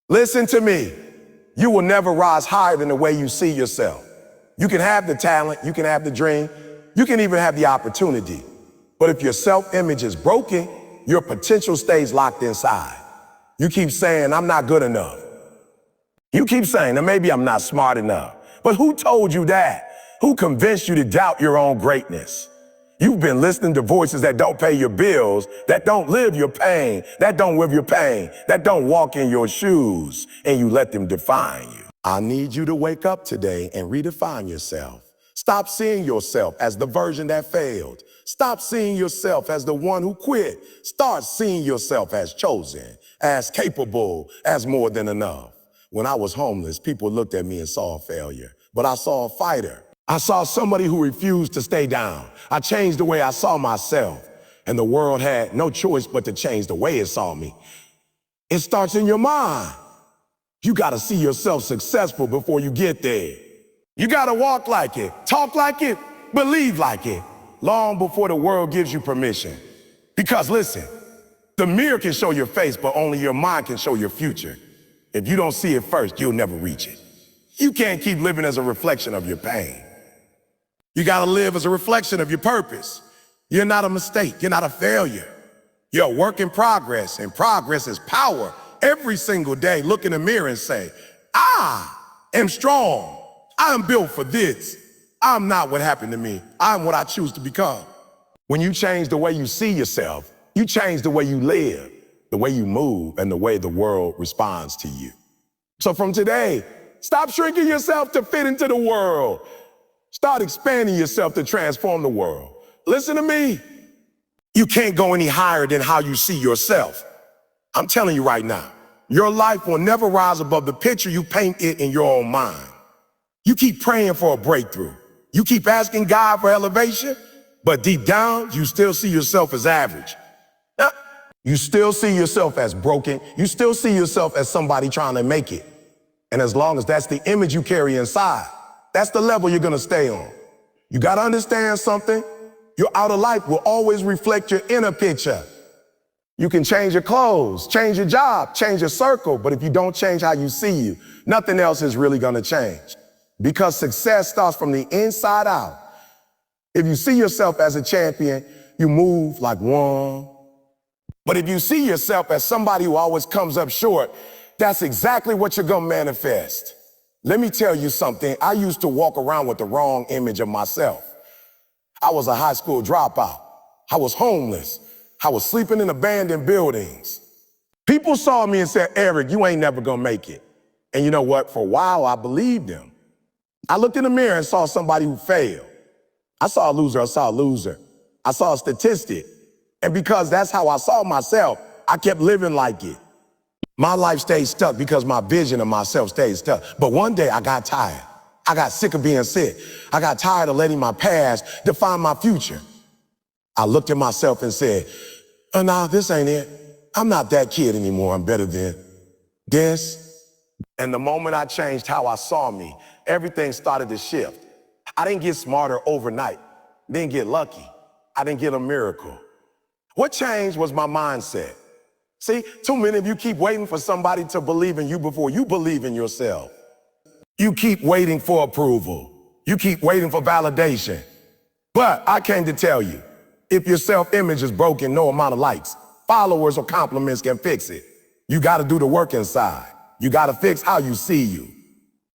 Listen to me. You will never rise higher than the way you see yourself. You can have the talent, you can have the dream, you can even have the opportunity. But if your self-image is broken, your potential stays locked inside. You keep saying, I'm not good enough. You keep saying, maybe I'm not smart enough. But who told you that? Who convinced you to doubt your own greatness? You've been listening to voices that don't pay your bills, that don't live your pain, that don't live your pain, that don't walk in your shoes, and you let them define you. I need you to wake up today and redefine yourself. Stop seeing yourself as the version that failed. Stop seeing yourself as the one who quit. Start seeing yourself as chosen, as capable, as more than enough. When I was homeless, people looked at me and saw a failure, but I saw a fighter. I saw somebody who refused to stay down. I changed the way I saw myself, and the world had no choice but to change the way it saw me. It starts in your mind. You gotta see yourself successful before you get there. You gotta walk like it, talk like it, believe like it, long before the world gives you permission. Because listen, the mirror can show your face, but only your mind can show your future. If you don't see it first, you'll never reach it. You can't keep living as a reflection of your pain. You gotta live as a reflection of your purpose. You're not a mistake, you're not a failure. You're a work in progress, and progress is power. Every single day, look in the mirror and say, I am strong. I am built for this. I'm not what happened to me. I'm what I choose to become. When you change the way you see yourself, you change the way you live, the way you move, and the way the world responds to you. So from today, stop shrinking yourself to fit into the world. Start expanding yourself to transform the world. Listen to me. You can't go any higher than how you see yourself. I'm telling you right now, your life will never rise above the picture you paint it in your own mind. You keep praying for a breakthrough. You keep asking God for elevation, but deep down, you still see yourself as average. You still see yourself as broken. You still see yourself as somebody trying to make it. And as long as that's the image you carry inside, that's the level you're gonna stay on. You gotta understand something. Your outer life will always reflect your inner picture. You can change your clothes, change your job, change your circle, but if you don't change how you see you, nothing else is really gonna change. Because success starts from the inside out. If you see yourself as a champion, you move like one. But if you see yourself as somebody who always comes up short, that's exactly what you're gonna manifest. Let me tell you something. I used to walk around with the wrong image of myself. I was a high school dropout. I was homeless. I was sleeping in abandoned buildings. People saw me and said, Eric, you ain't never gonna make it. And you know what? For a while, I believed them. I looked in the mirror and saw somebody who failed. I saw a loser, I saw a loser. I saw a statistic. And because that's how I saw myself, I kept living like it. My life stayed stuck because my vision of myself stayed stuck. But one day I got tired. I got sick of being sick. I got tired of letting my past define my future. I looked at myself and said, oh, no, this ain't it. I'm not that kid anymore. I'm better than this. And the moment I changed how I saw me, everything started to shift. I didn't get smarter overnight. Didn't get lucky. I didn't get a miracle. What changed was my mindset. See, too many of you keep waiting for somebody to believe in you before you believe in yourself. You keep waiting for approval. You keep waiting for validation. But I came to tell you, if your self-image is broken, no amount of likes, followers, or compliments can fix it. You gotta do the work inside. You gotta fix how you see you.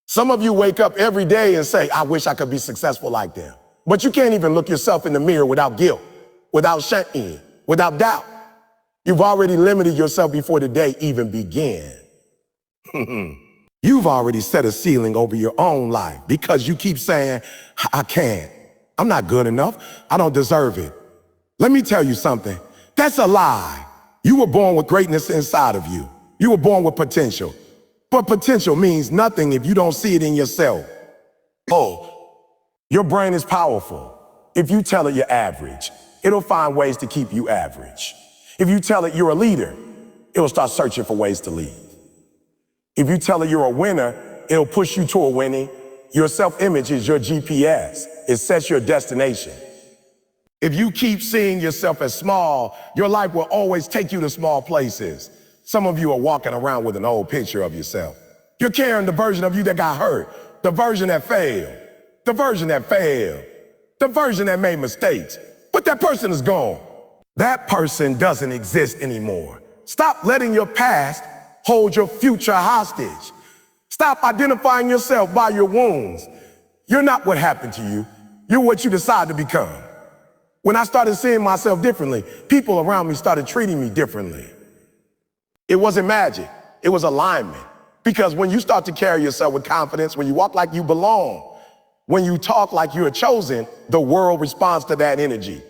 Some of you wake up every day and say, I wish I could be successful like them. But you can't even look yourself in the mirror without guilt, without shame, without doubt. You've already limited yourself before the day even began. You've already set a ceiling over your own life because you keep saying, I can't. I'm not good enough. I don't deserve it. Let me tell you something. That's a lie. You were born with greatness inside of you. You were born with potential. But potential means nothing if you don't see it in yourself. Oh, your brain is powerful. If you tell it you're average, it'll find ways to keep you average. If you tell it you're a leader, it'll start searching for ways to lead. If you tell it you're a winner, it'll push you toward winning. Your self-image is your GPS. It sets your destination. If you keep seeing yourself as small, your life will always take you to small places. Some of you are walking around with an old picture of yourself. You're carrying the version of you that got hurt, the version that failed, the version that failed, the version that made mistakes. But that person is gone. That person doesn't exist anymore. Stop letting your past hold your future hostage. Stop identifying yourself by your wounds. You're not what happened to you. You're what you decide to become. When I started seeing myself differently, people around me started treating me differently. It wasn't magic. It was alignment. Because when you start to carry yourself with confidence, when you walk like you belong, when you talk like you're chosen, the world responds to that energy.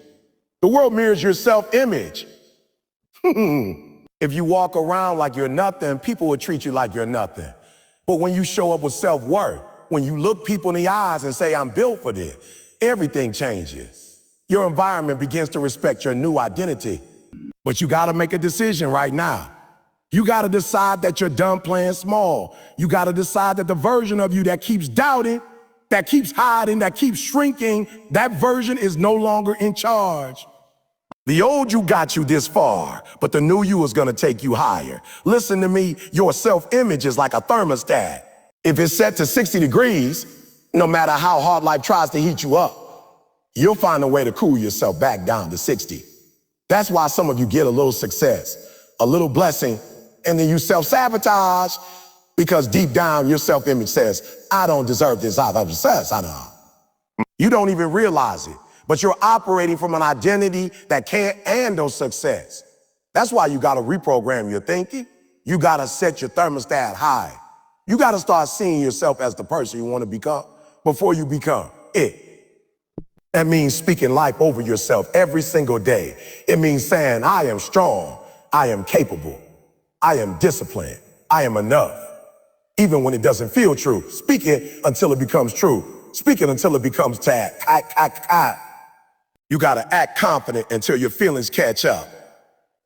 The world mirrors your self-image. If you walk around like you're nothing, people will treat you like you're nothing. But when you show up with self-worth, when you look people in the eyes and say, I'm built for this, everything changes. Your environment begins to respect your new identity. But you gotta make a decision right now. You gotta decide that you're done playing small. You gotta decide that the version of you that keeps doubting, that keeps hiding, that keeps shrinking, that version is no longer in charge. The old you got you this far, but the new you is gonna take you higher. Listen to me, your self-image is like a thermostat. If it's set to 60 degrees, no matter how hard life tries to heat you up, you'll find a way to cool yourself back down to 60. That's why some of you get a little success, a little blessing, and then you self-sabotage because deep down your self-image says, I don't deserve this out of success. I don't. You don't even realize it, but you're operating from an identity that can't handle success. That's why you gotta reprogram your thinking. You gotta set your thermostat high. You gotta start seeing yourself as the person you wanna become before you become it. That means speaking life over yourself every single day. It means saying, I am strong, I am capable, I am disciplined, I am enough. Even when it doesn't feel true, speak it until it becomes true. Speak it until it becomes tag. You gotta act confident until your feelings catch up.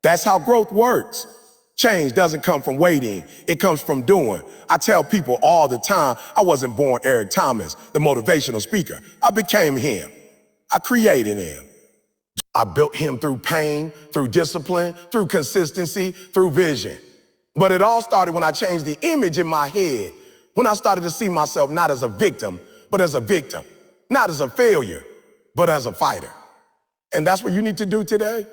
That's how growth works. Change doesn't come from waiting, it comes from doing. I tell people all the time, I wasn't born Eric Thomas, the motivational speaker. I became him. I created him. I built him through pain, through discipline, through consistency, through vision. But it all started when I changed the image in my head, when I started to see myself not as a victim, but as a victim, not as a failure, but as a fighter. And that's what you need to do today.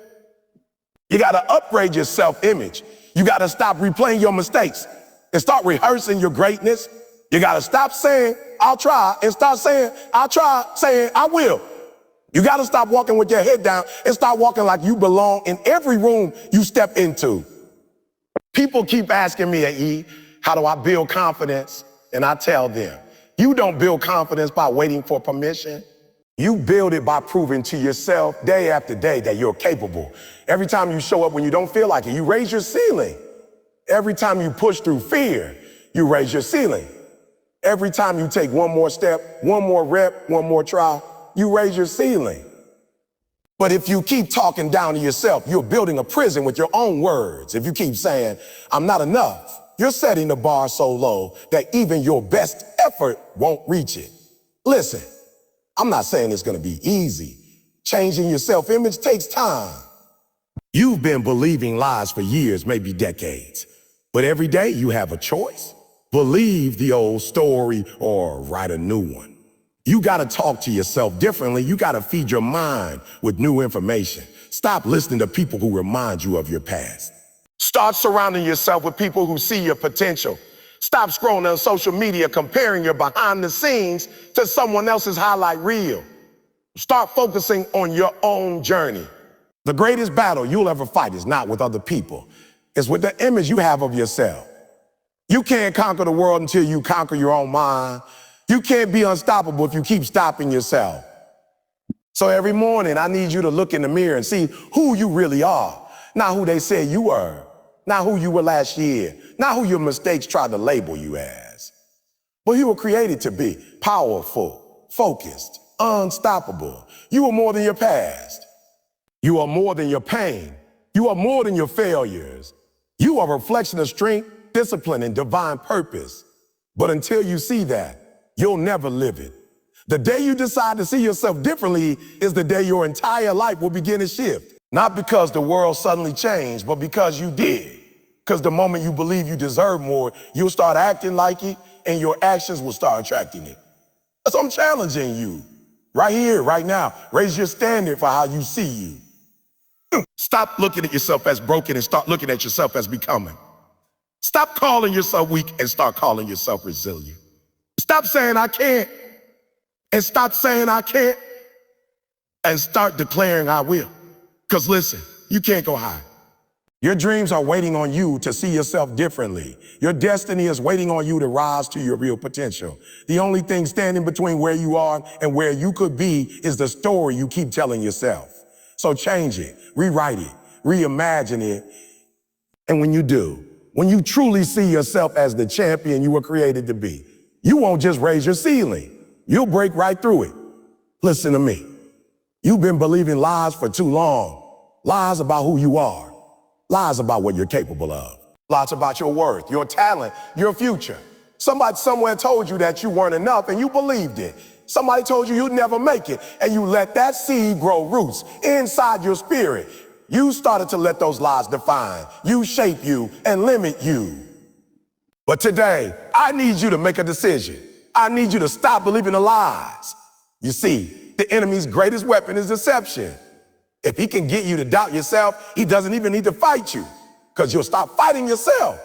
You gotta upgrade your self-image. You gotta stop replaying your mistakes and start rehearsing your greatness. You gotta stop saying, I'll try, and start saying, I'll try, saying, I will. You gotta stop walking with your head down and start walking like you belong in every room you step into. People keep asking me, E, how do I build confidence? And I tell them, you don't build confidence by waiting for permission. You build it by proving to yourself day after day that you're capable. Every time you show up when you don't feel like it, you raise your ceiling. Every time you push through fear, you raise your ceiling. Every time you take one more step, one more rep, one more try, you raise your ceiling. But if you keep talking down to yourself, you're building a prison with your own words. If you keep saying, I'm not enough, you're setting the bar so low that even your best effort won't reach it. Listen, I'm not saying it's gonna be easy. Changing your self-image takes time. You've been believing lies for years, maybe decades. But every day you have a choice. Believe the old story or write a new one. You gotta talk to yourself differently. You gotta feed your mind with new information. Stop listening to people who remind you of your past. Start surrounding yourself with people who see your potential. Stop scrolling on social media comparing your behind the scenes to someone else's highlight reel. Start focusing on your own journey. The greatest battle you'll ever fight is not with other people. It's with the image you have of yourself. You can't conquer the world until you conquer your own mind. You can't be unstoppable if you keep stopping yourself. So every morning, I need you to look in the mirror and see who you really are. Not who they said you were. Not who you were last year. Not who your mistakes tried to label you as. But you were created to be powerful, focused, unstoppable. You are more than your past. You are more than your pain. You are more than your failures. You are a reflection of strength, discipline, and divine purpose. But until you see that, you'll never live it. The day you decide to see yourself differently is the day your entire life will begin to shift. Not because the world suddenly changed, but because you did. Because the moment you believe you deserve more, you'll start acting like it, and your actions will start attracting it. So I'm challenging you right here, right now. Raise your standard for how you see you. Stop looking at yourself as broken and start looking at yourself as becoming. Stop calling yourself weak and start calling yourself resilient. Stop saying I can't and stop saying I can't and start declaring I will. Because listen, you can't go high. Your dreams are waiting on you to see yourself differently. Your destiny is waiting on you to rise to your real potential. The only thing standing between where you are and where you could be is the story you keep telling yourself. So change it, rewrite it, reimagine it. And when you do, when you truly see yourself as the champion you were created to be, you won't just raise your ceiling. You'll break right through it. Listen to me. You've been believing lies for too long. Lies about who you are. Lies about what you're capable of. Lies about your worth, your talent, your future. Somebody somewhere told you that you weren't enough and you believed it. Somebody told you you'd never make it and you let that seed grow roots inside your spirit. You started to let those lies define you, shape you, and limit you. But today, I need you to make a decision. I need you to stop believing the lies. You see, the enemy's greatest weapon is deception. If he can get you to doubt yourself, he doesn't even need to fight you because you'll stop fighting yourself.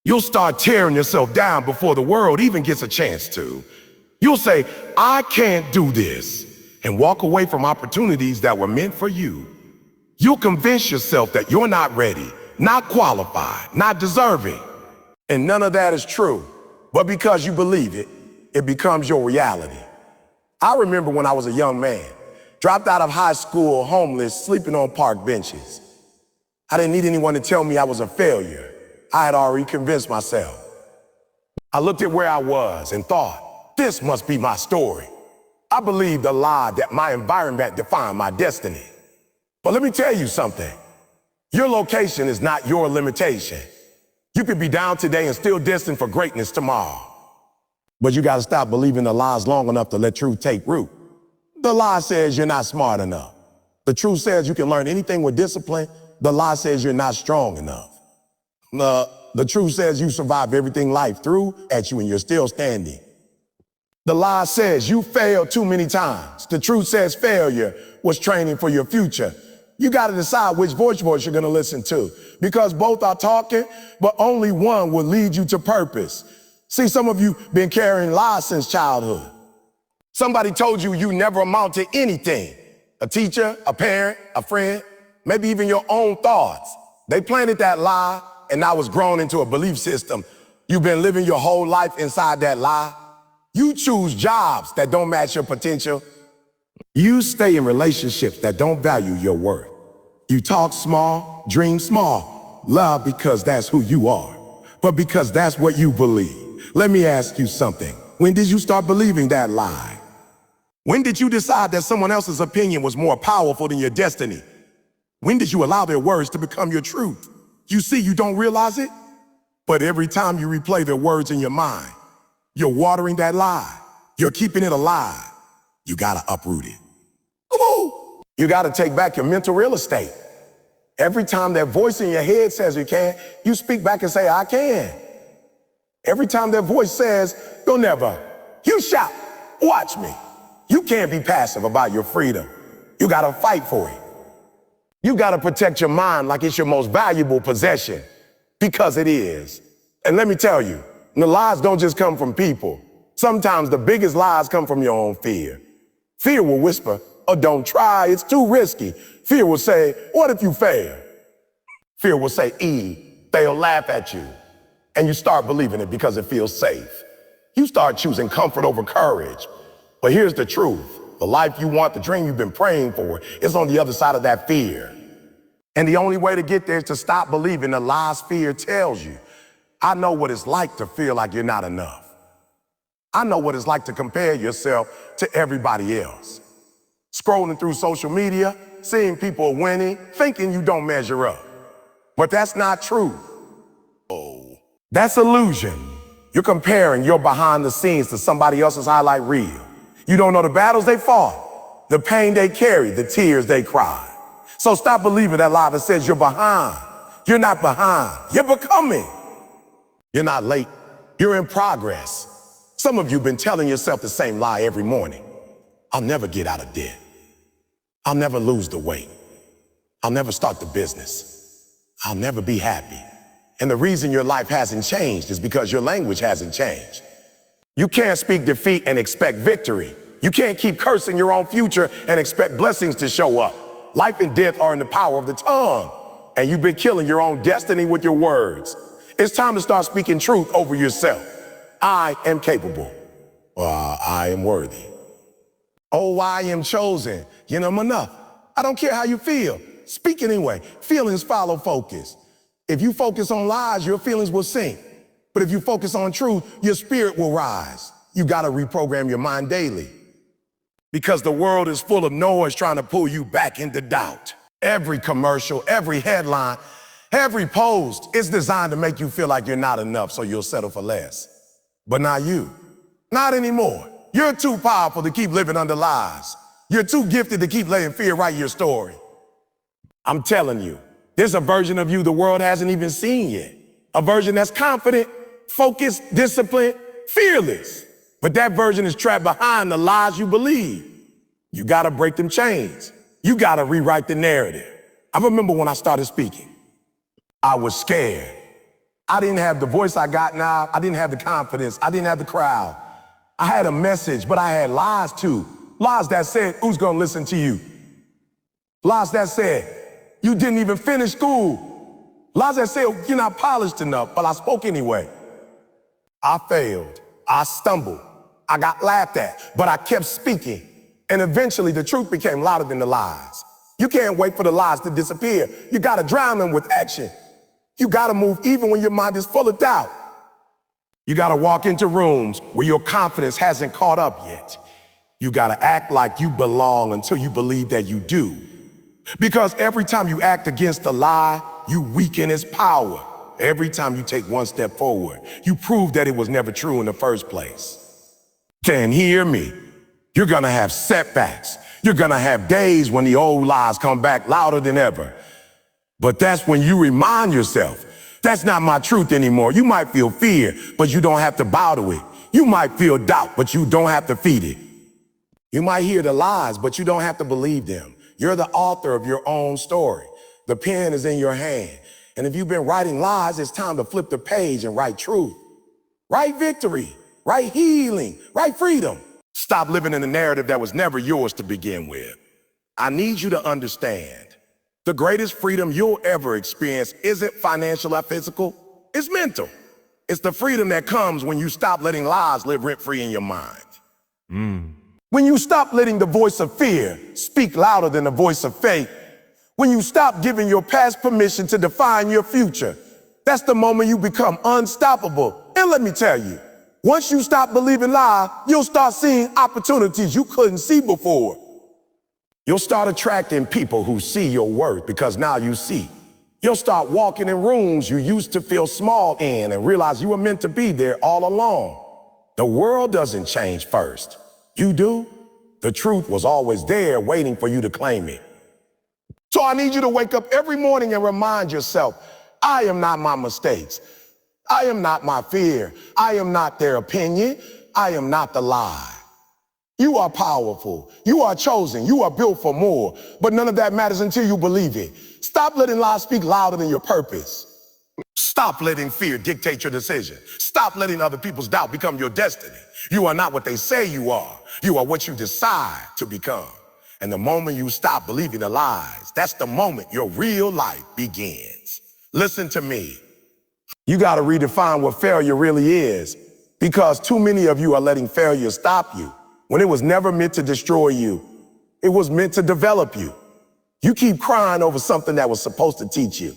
You'll start tearing yourself down before the world even gets a chance to. You'll say, I can't do this, and walk away from opportunities that were meant for you. You'll convince yourself that you're not ready, not qualified, not deserving. And none of that is true. But because you believe it, it becomes your reality. I remember when I was a young man, dropped out of high school, homeless, sleeping on park benches. I didn't need anyone to tell me I was a failure. I had already convinced myself. I looked at where I was and thought, this must be my story. I believed the lie that my environment defined my destiny. But let me tell you something. Your location is not your limitation. You could be down today and still destined for greatness tomorrow. But you gotta stop believing the lies long enough to let truth take root. The lie says you're not smart enough. The truth says you can learn anything with discipline. The lie says you're not strong enough. The truth says you survived everything life threw at you and you're still standing. The lie says you failed too many times. The truth says failure was training for your future. You got to decide which voice you're going to listen to, because both are talking, but only one will lead you to purpose. See, some of you been carrying lies since childhood. Somebody told you you never amount to anything. A teacher, a parent, a friend, maybe even your own thoughts. They planted that lie, and now it's grown into a belief system. You've been living your whole life inside that lie. You choose jobs that don't match your potential. You stay in relationships that don't value your worth. You talk small, dream small, love because that's who you are, but because that's what you believe. Let me ask you something. When did you start believing that lie? When did you decide that someone else's opinion was more powerful than your destiny? When did you allow their words to become your truth? You see, you don't realize it, but every time you replay their words in your mind, you're watering that lie. You're keeping it alive. You gotta uproot it. You gotta take back your mental real estate. Every time that voice in your head says you can't, you speak back and say, I can. Every time that voice says, you'll never, you shout, watch me. You can't be passive about your freedom. You gotta fight for it. You gotta protect your mind like it's your most valuable possession, because it is. And let me tell you, the lies don't just come from people. Sometimes the biggest lies come from your own fear. Fear will whisper, oh, don't try, it's too risky. Fear will say, what if you fail? Fear will say, they'll laugh at you. And you start believing it because it feels safe. You start choosing comfort over courage. But here's the truth. The life you want, the dream you've been praying for, is on the other side of that fear. And the only way to get there is to stop believing the lies fear tells you. I know what it's like to feel like you're not enough. I know what it's like to compare yourself to everybody else. Scrolling through social media, seeing people winning, thinking you don't measure up. But that's not true. Oh, that's illusion. You're comparing your behind the scenes to somebody else's highlight reel. You don't know the battles they fought, the pain they carried, the tears they cried. So stop believing that lie that says you're behind. You're not behind. You're becoming. You're not late. You're in progress. Some of you have been telling yourself the same lie every morning. I'll never get out of debt. I'll never lose the weight. I'll never start the business. I'll never be happy. And the reason your life hasn't changed is because your language hasn't changed. You can't speak defeat and expect victory. You can't keep cursing your own future and expect blessings to show up. Life and death are in the power of the tongue, and you've been killing your own destiny with your words. It's time to start speaking truth over yourself. I am capable. I am worthy. Oh, I am chosen. You know, I'm enough. I don't care how you feel. Speak anyway. Feelings follow focus. If you focus on lies, your feelings will sink. But if you focus on truth, your spirit will rise. You got to reprogram your mind daily. Because the world is full of noise trying to pull you back into doubt. Every commercial, every headline, every post is designed to make you feel like you're not enough, so you'll settle for less. But not you. Not anymore. You're too powerful to keep living under lies. You're too gifted to keep letting fear write your story. I'm telling you, there's a version of you the world hasn't even seen yet. A version that's confident, focused, disciplined, fearless. But that version is trapped behind the lies you believe. You gotta break them chains. You gotta rewrite the narrative. I remember when I started speaking, I was scared. I didn't have the voice I got now. I didn't have the confidence. I didn't have the crowd. I had a message, but I had lies too. Lies that said, who's gonna listen to you? Lies that said, you didn't even finish school. Lies that said, you're not polished enough, but I spoke anyway. I failed. I stumbled. I got laughed at, but I kept speaking. And eventually the truth became louder than the lies. You can't wait for the lies to disappear. You gotta drown them with action. You gotta move even when your mind is full of doubt. You gotta walk into rooms where your confidence hasn't caught up yet. You gotta act like you belong until you believe that you do. Because every time you act against a lie, you weaken its power. Every time you take one step forward, you prove that it was never true in the first place. Can hear me? You're gonna have setbacks. You're gonna have days when the old lies come back louder than ever. But that's when you remind yourself, that's not my truth anymore. You might feel fear, but you don't have to bow to it. You might feel doubt, but you don't have to feed it. You might hear the lies, but you don't have to believe them. You're the author of your own story. The pen is in your hand. And if you've been writing lies, it's time to flip the page and write truth. Write victory, write healing, write freedom. Stop living in a narrative that was never yours to begin with. I need you to understand, the greatest freedom you'll ever experience isn't financial or physical, it's mental. It's the freedom that comes when you stop letting lies live rent-free in your mind. When you stop letting the voice of fear speak louder than the voice of faith, when you stop giving your past permission to define your future, that's the moment you become unstoppable. And let me tell you, once you stop believing lies, you'll start seeing opportunities you couldn't see before. You'll start attracting people who see your worth because now you see. You'll start walking in rooms you used to feel small in and realize you were meant to be there all along. The world doesn't change first. You do. The truth was always there waiting for you to claim it. So I need you to wake up every morning and remind yourself, I am not my mistakes. I am not my fear. I am not their opinion. I am not the lie. You are powerful. You are chosen. You are built for more. But none of that matters until you believe it. Stop letting lies speak louder than your purpose. Stop letting fear dictate your decision. Stop letting other people's doubt become your destiny. You are not what they say you are. You are what you decide to become. And the moment you stop believing the lies, that's the moment your real life begins. Listen to me. You got to redefine what failure really is, because too many of you are letting failure stop you when it was never meant to destroy you. It was meant to develop you. You keep crying over something that was supposed to teach you.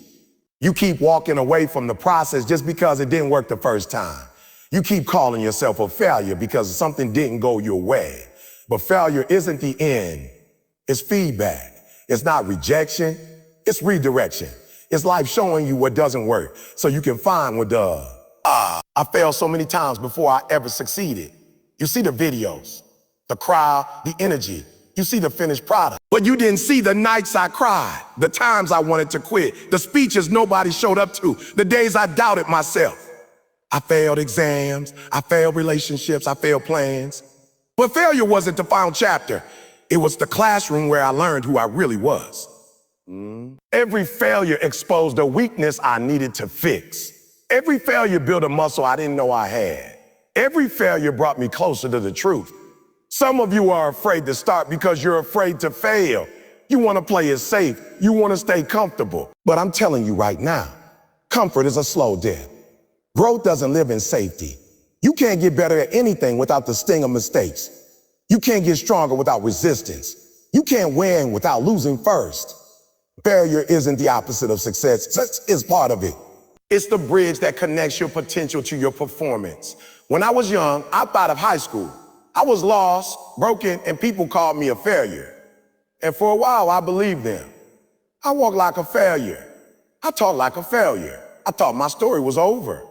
You keep walking away from the process just because it didn't work the first time. You keep calling yourself a failure because something didn't go your way. But failure isn't the end. It's feedback. It's not rejection. It's redirection. It's life showing you what doesn't work so you can find what does. I failed so many times before I ever succeeded. You see the videos, the crowd, the energy. You see the finished product. But you didn't see the nights I cried, the times I wanted to quit, the speeches nobody showed up to, the days I doubted myself. I failed exams, I failed relationships, I failed plans. But failure wasn't the final chapter. It was the classroom where I learned who I really was. Every failure exposed a weakness I needed to fix. Every failure built a muscle I didn't know I had. Every failure brought me closer to the truth. Some of you are afraid to start because you're afraid to fail. You want to play it safe. You want to stay comfortable. But I'm telling you right now, comfort is a slow death. Growth doesn't live in safety. You can't get better at anything without the sting of mistakes. You can't get stronger without resistance. You can't win without losing first. Failure isn't the opposite of success. Success is part of it. It's the bridge that connects your potential to your performance. When I was young, I thought of high school. I was lost, broken, and people called me a failure. And for a while, I believed them. I walked like a failure. I talked like a failure. I thought my story was over.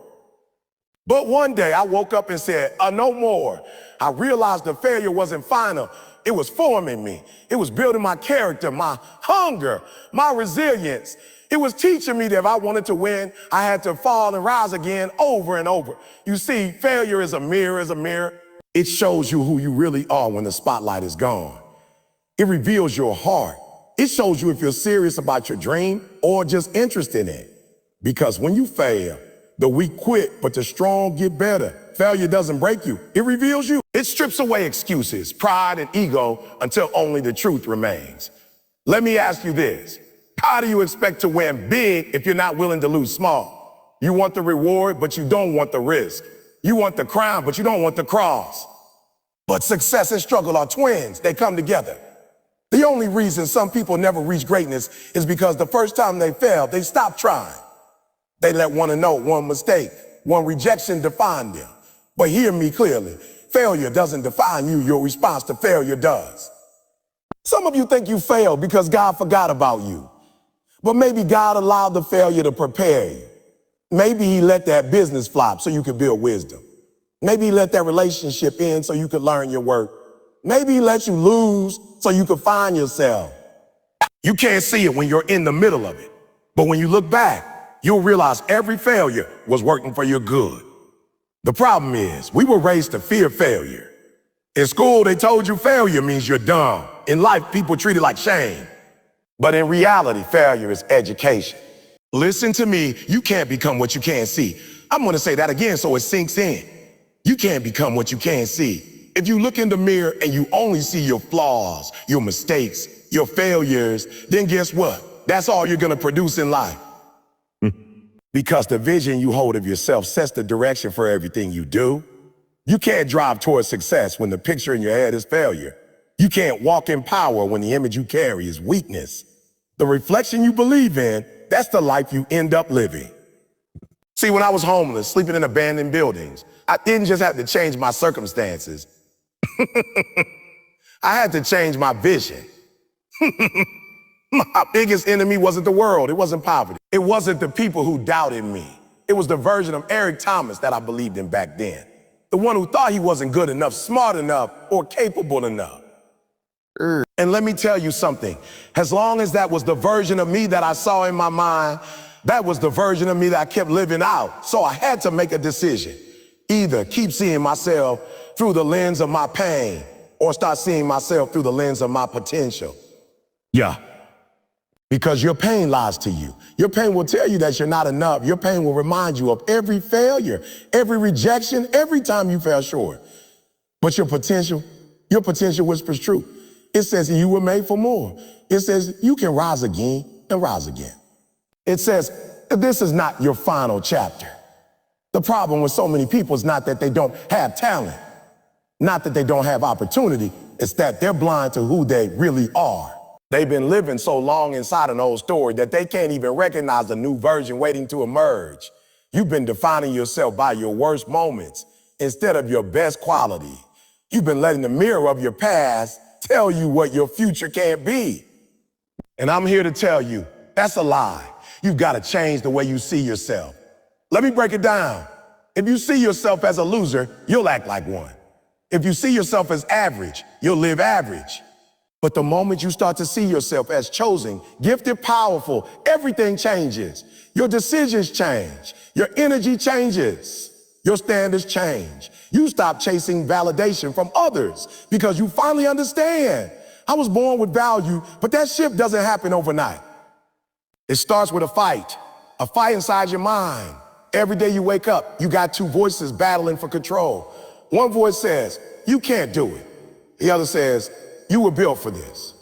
But one day, I woke up and said, no more. I realized the failure wasn't final. It was forming me. It was building my character, my hunger, my resilience. It was teaching me that if I wanted to win, I had to fall and rise again over and over. You see, failure is a mirror. It shows you who you really are when the spotlight is gone. It reveals your heart. It shows you if you're serious about your dream or just interested in it. Because when you fail, the weak quit, but the strong get better. Failure doesn't break you. It reveals you. It strips away excuses, pride, and ego until only the truth remains. Let me ask you this. How do you expect to win big if you're not willing to lose small? You want the reward, but you don't want the risk. You want the crown, but you don't want the cross. But success and struggle are twins. They come together. The only reason some people never reach greatness is because the first time they failed, they stopped trying. They let one note, one mistake, one rejection define them. But hear me clearly. Failure doesn't define you. Your response to failure does. Some of you think you failed because God forgot about you. But maybe God allowed the failure to prepare you. Maybe he let that business flop so you could build wisdom. Maybe he let that relationship end so you could learn your worth. Maybe he let you lose so you could find yourself. You can't see it when you're in the middle of it. But when you look back, you'll realize every failure was working for your good. The problem is, we were raised to fear failure. In school, they told you failure means you're dumb. In life, people treat it like shame. But in reality, failure is education. Listen to me, you can't become what you can't see. I'm going to say that again so it sinks in. You can't become what you can't see. If you look in the mirror and you only see your flaws, your mistakes, your failures, then guess what? That's all you're going to produce in life. Because the vision you hold of yourself sets the direction for everything you do. You can't drive towards success when the picture in your head is failure. You can't walk in power when the image you carry is weakness. The reflection you believe in, that's the life you end up living. See, when I was homeless, sleeping in abandoned buildings, I didn't just have to change my circumstances. I had to change my vision. My biggest enemy wasn't the world. It wasn't poverty. It wasn't the people who doubted me. It was the version of Eric Thomas that I believed in back then. The one who thought he wasn't good enough, smart enough, or capable enough. And let me tell you something. As long as that was the version of me that I saw in my mind, that was the version of me that I kept living out. So I had to make a decision. Either keep seeing myself through the lens of my pain or start seeing myself through the lens of my potential. Yeah. Because your pain lies to you. Your pain will tell you that you're not enough. Your pain will remind you of every failure, every rejection, every time you fell short. But your potential whispers truth. It says you were made for more. It says you can rise again and rise again. It says this is not your final chapter. The problem with so many people is not that they don't have talent, not that they don't have opportunity. It's that they're blind to who they really are. They've been living so long inside an old story that they can't even recognize a new version waiting to emerge. You've been defining yourself by your worst moments instead of your best quality. You've been letting the mirror of your past tell you what your future can't be. And I'm here to tell you, that's a lie. You've got to change the way you see yourself. Let me break it down. If you see yourself as a loser, you'll act like one. If you see yourself as average, you'll live average. But the moment you start to see yourself as chosen, gifted, powerful, everything changes. Your decisions change. Your energy changes. Your standards change. You stop chasing validation from others because you finally understand. I was born with value, but that shift doesn't happen overnight. It starts with a fight inside your mind. Every day you wake up, you got two voices battling for control. One voice says, you can't do it. The other says, you were built for this.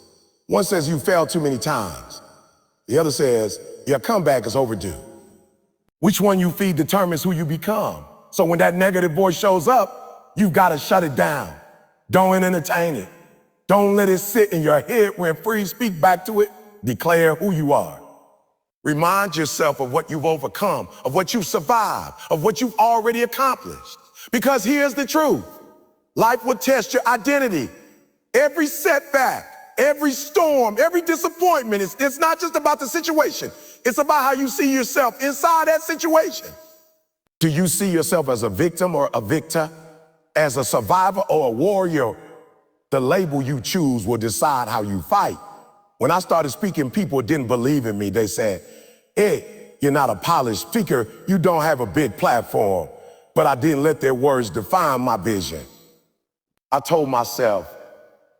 One says you failed too many times. The other says your comeback is overdue. Which one you feed determines who you become. So when that negative voice shows up, you've got to shut it down. Don't entertain it. Don't let it sit in your head rent free. Speak back to it. Declare who you are. Remind yourself of what you've overcome, of what you've survived, of what you've already accomplished. Because here's the truth. Life will test your identity. Every setback, every storm, every disappointment, it's not just about the situation. It's about how you see yourself inside that situation. Do you see yourself as a victim or a victor? As a survivor or a warrior? The label you choose will decide how you fight. When I started speaking, people didn't believe in me. They said, hey, you're not a polished speaker. You don't have a big platform. But I didn't let their words define my vision. I told myself,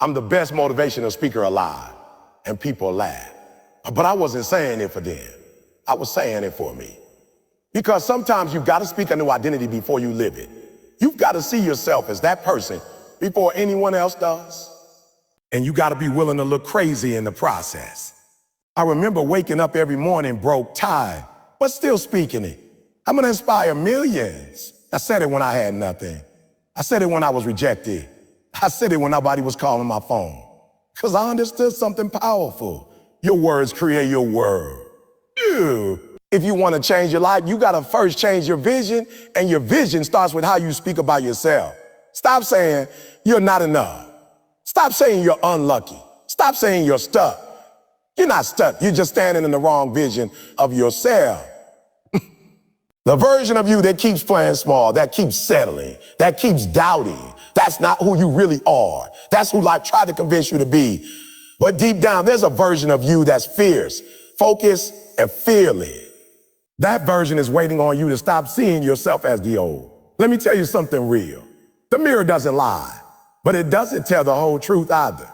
I'm the best motivational speaker alive, and people laugh. But I wasn't saying it for them. I was saying it for me. Because sometimes you've got to speak a new identity before you live it. You've got to see yourself as that person before anyone else does. And you got to be willing to look crazy in the process. I remember waking up every morning broke, tired, but still speaking it. I'm going to inspire millions. I said it when I had nothing. I said it when I was rejected. I said it when nobody was calling my phone. Because I understood something powerful. Your words create your world. If you want to change your life, you got to first change your vision, and your vision starts with how you speak about yourself. Stop saying you're not enough. Stop saying you're unlucky. Stop saying you're stuck. You're not stuck. You're just standing in the wrong vision of yourself. The version of you that keeps playing small, that keeps settling, that keeps doubting, that's not who you really are. That's who life tried to convince you to be. But deep down, there's a version of you that's fierce, focused, and fearless. That version is waiting on you to stop seeing yourself as the old. Let me tell you something real. The mirror doesn't lie, but it doesn't tell the whole truth either.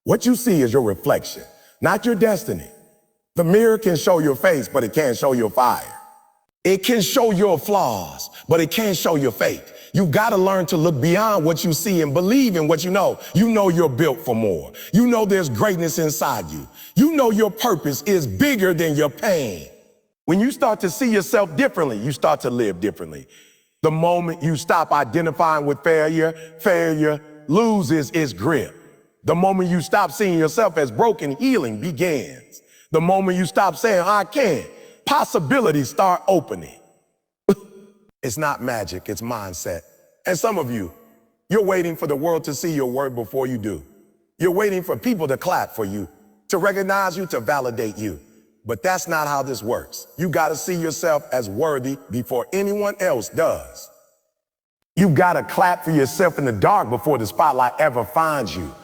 What you see is your reflection, not your destiny. The mirror can show your face, but it can't show your fire. It can show your flaws, but it can't show your faith. You've got to learn to look beyond what you see and believe in what you know. You know you're built for more. You know there's greatness inside you. You know your purpose is bigger than your pain. When you start to see yourself differently, you start to live differently. The moment you stop identifying with failure, failure loses its grip. The moment you stop seeing yourself as broken, healing begins. The moment you stop saying, I can't, possibilities start opening. It's not magic, it's mindset. And some of you, you're waiting for the world to see your work before you do. You're waiting for people to clap for you, to recognize you, to validate you. But that's not how this works. You got to see yourself as worthy before anyone else does. You got to clap for yourself in the dark before the spotlight ever finds you.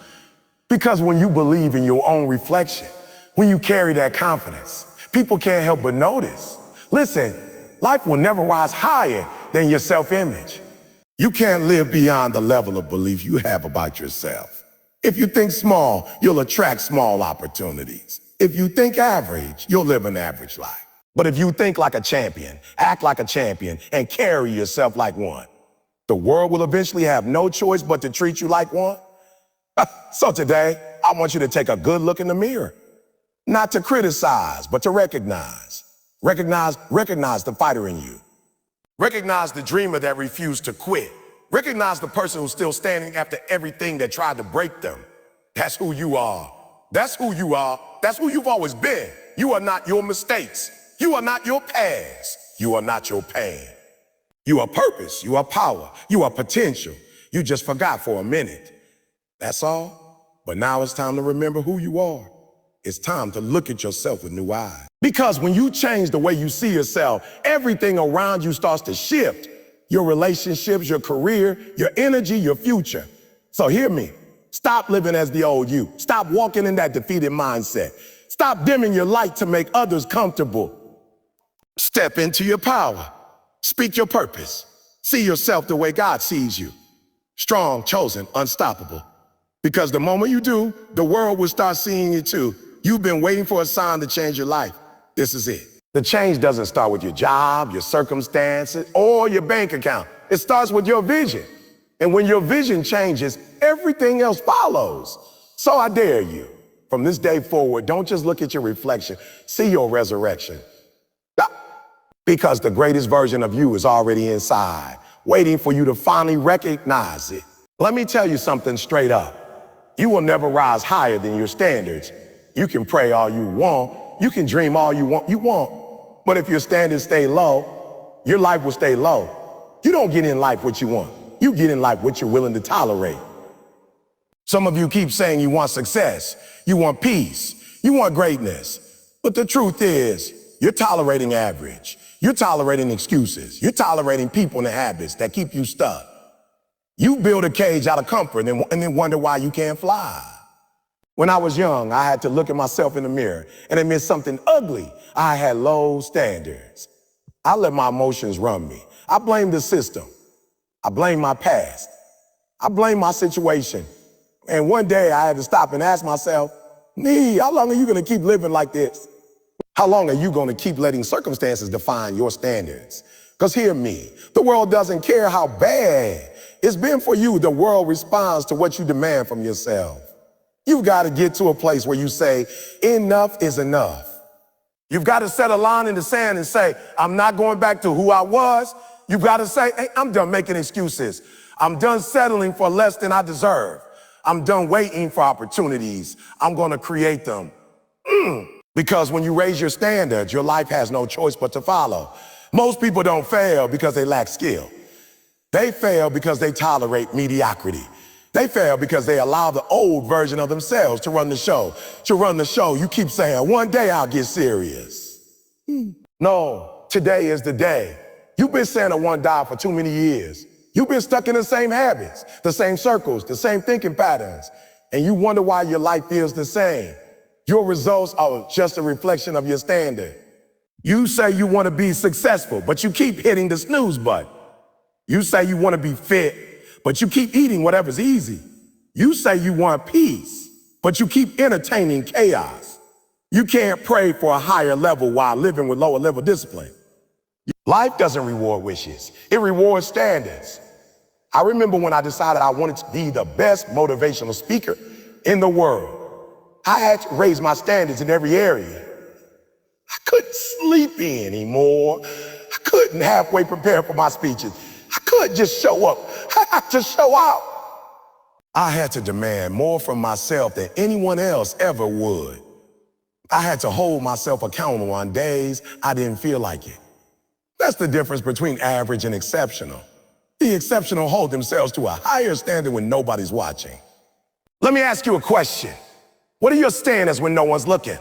Because when you believe in your own reflection, when you carry that confidence, people can't help but notice. Listen, life will never rise higher than your self-image. You can't live beyond the level of belief you have about yourself. If you think small, you'll attract small opportunities. If you think average, you'll live an average life. But if you think like a champion, act like a champion, and carry yourself like one, the world will eventually have no choice but to treat you like one. So today, I want you to take a good look in the mirror. Not to criticize, but to recognize. Recognize the fighter in you. Recognize the dreamer that refused to quit. Recognize the person who's still standing after everything that tried to break them. That's who you are. That's who you are. That's who you've always been. You are not your mistakes. You are not your past. You are not your pain. You are purpose. You are power. You are potential. You just forgot for a minute. That's all. But now it's time to remember who you are. It's time to look at yourself with new eyes. Because when you change the way you see yourself, everything around you starts to shift. Your relationships, your career, your energy, your future. So hear me. Stop living as the old you. Stop walking in that defeated mindset. Stop dimming your light to make others comfortable. Step into your power. Speak your purpose. See yourself the way God sees you. Strong, chosen, unstoppable. Because the moment you do, the world will start seeing you too. You've been waiting for a sign to change your life. This is it. The change doesn't start with your job, your circumstances, or your bank account. It starts with your vision. And when your vision changes, everything else follows. So I dare you, from this day forward, don't just look at your reflection, see your resurrection. Because the greatest version of you is already inside, waiting for you to finally recognize it. Let me tell you something straight up. You will never rise higher than your standards. You can pray all you want. You can dream all you want. But if your standards stay low, your life will stay low. You don't get in life what you want. You get in life what you're willing to tolerate. Some of you keep saying you want success, you want peace, you want greatness. But the truth is, you're tolerating average. You're tolerating excuses. You're tolerating people and habits that keep you stuck. You build a cage out of comfort and then wonder why you can't fly. When I was young, I had to look at myself in the mirror and admit something ugly. I had low standards. I let my emotions run me. I blamed the system. I blamed my past. I blamed my situation. And one day I had to stop and ask myself, Nee, how long are you going to keep living like this? How long are you going to keep letting circumstances define your standards? Because hear me, the world doesn't care how bad it's been for you. The world responds to what you demand from yourself. You've got to get to a place where you say, enough is enough. You've got to set a line in the sand and say, I'm not going back to who I was. You've got to say, hey, I'm done making excuses. I'm done settling for less than I deserve. I'm done waiting for opportunities. I'm going to create them. Because when you raise your standards, your life has no choice but to follow. Most people don't fail because they lack skill. They fail because they tolerate mediocrity. They fail because they allow the old version of themselves to run the show. To run the show, you keep saying, one day I'll get serious. No, today is the day. You've been saying I won't die for too many years. You've been stuck in the same habits, the same circles, the same thinking patterns, and you wonder why your life feels the same. Your results are just a reflection of your standard. You say you want to be successful, but you keep hitting the snooze button. You say you want to be fit, but you keep eating whatever's easy. You say you want peace, but you keep entertaining chaos. You can't pray for a higher level while living with lower level discipline. Life doesn't reward wishes. It rewards standards. I remember when I decided I wanted to be the best motivational speaker in the world. I had to raise my standards in every area. I couldn't sleep in anymore. I couldn't halfway prepare for my speeches. I couldn't just show up. I had to show out. I had to demand more from myself than anyone else ever would. I had to hold myself accountable on days I didn't feel like it. That's the difference between average and exceptional. The exceptional hold themselves to a higher standard when nobody's watching. Let me ask you a question. What are your standards when no one's looking?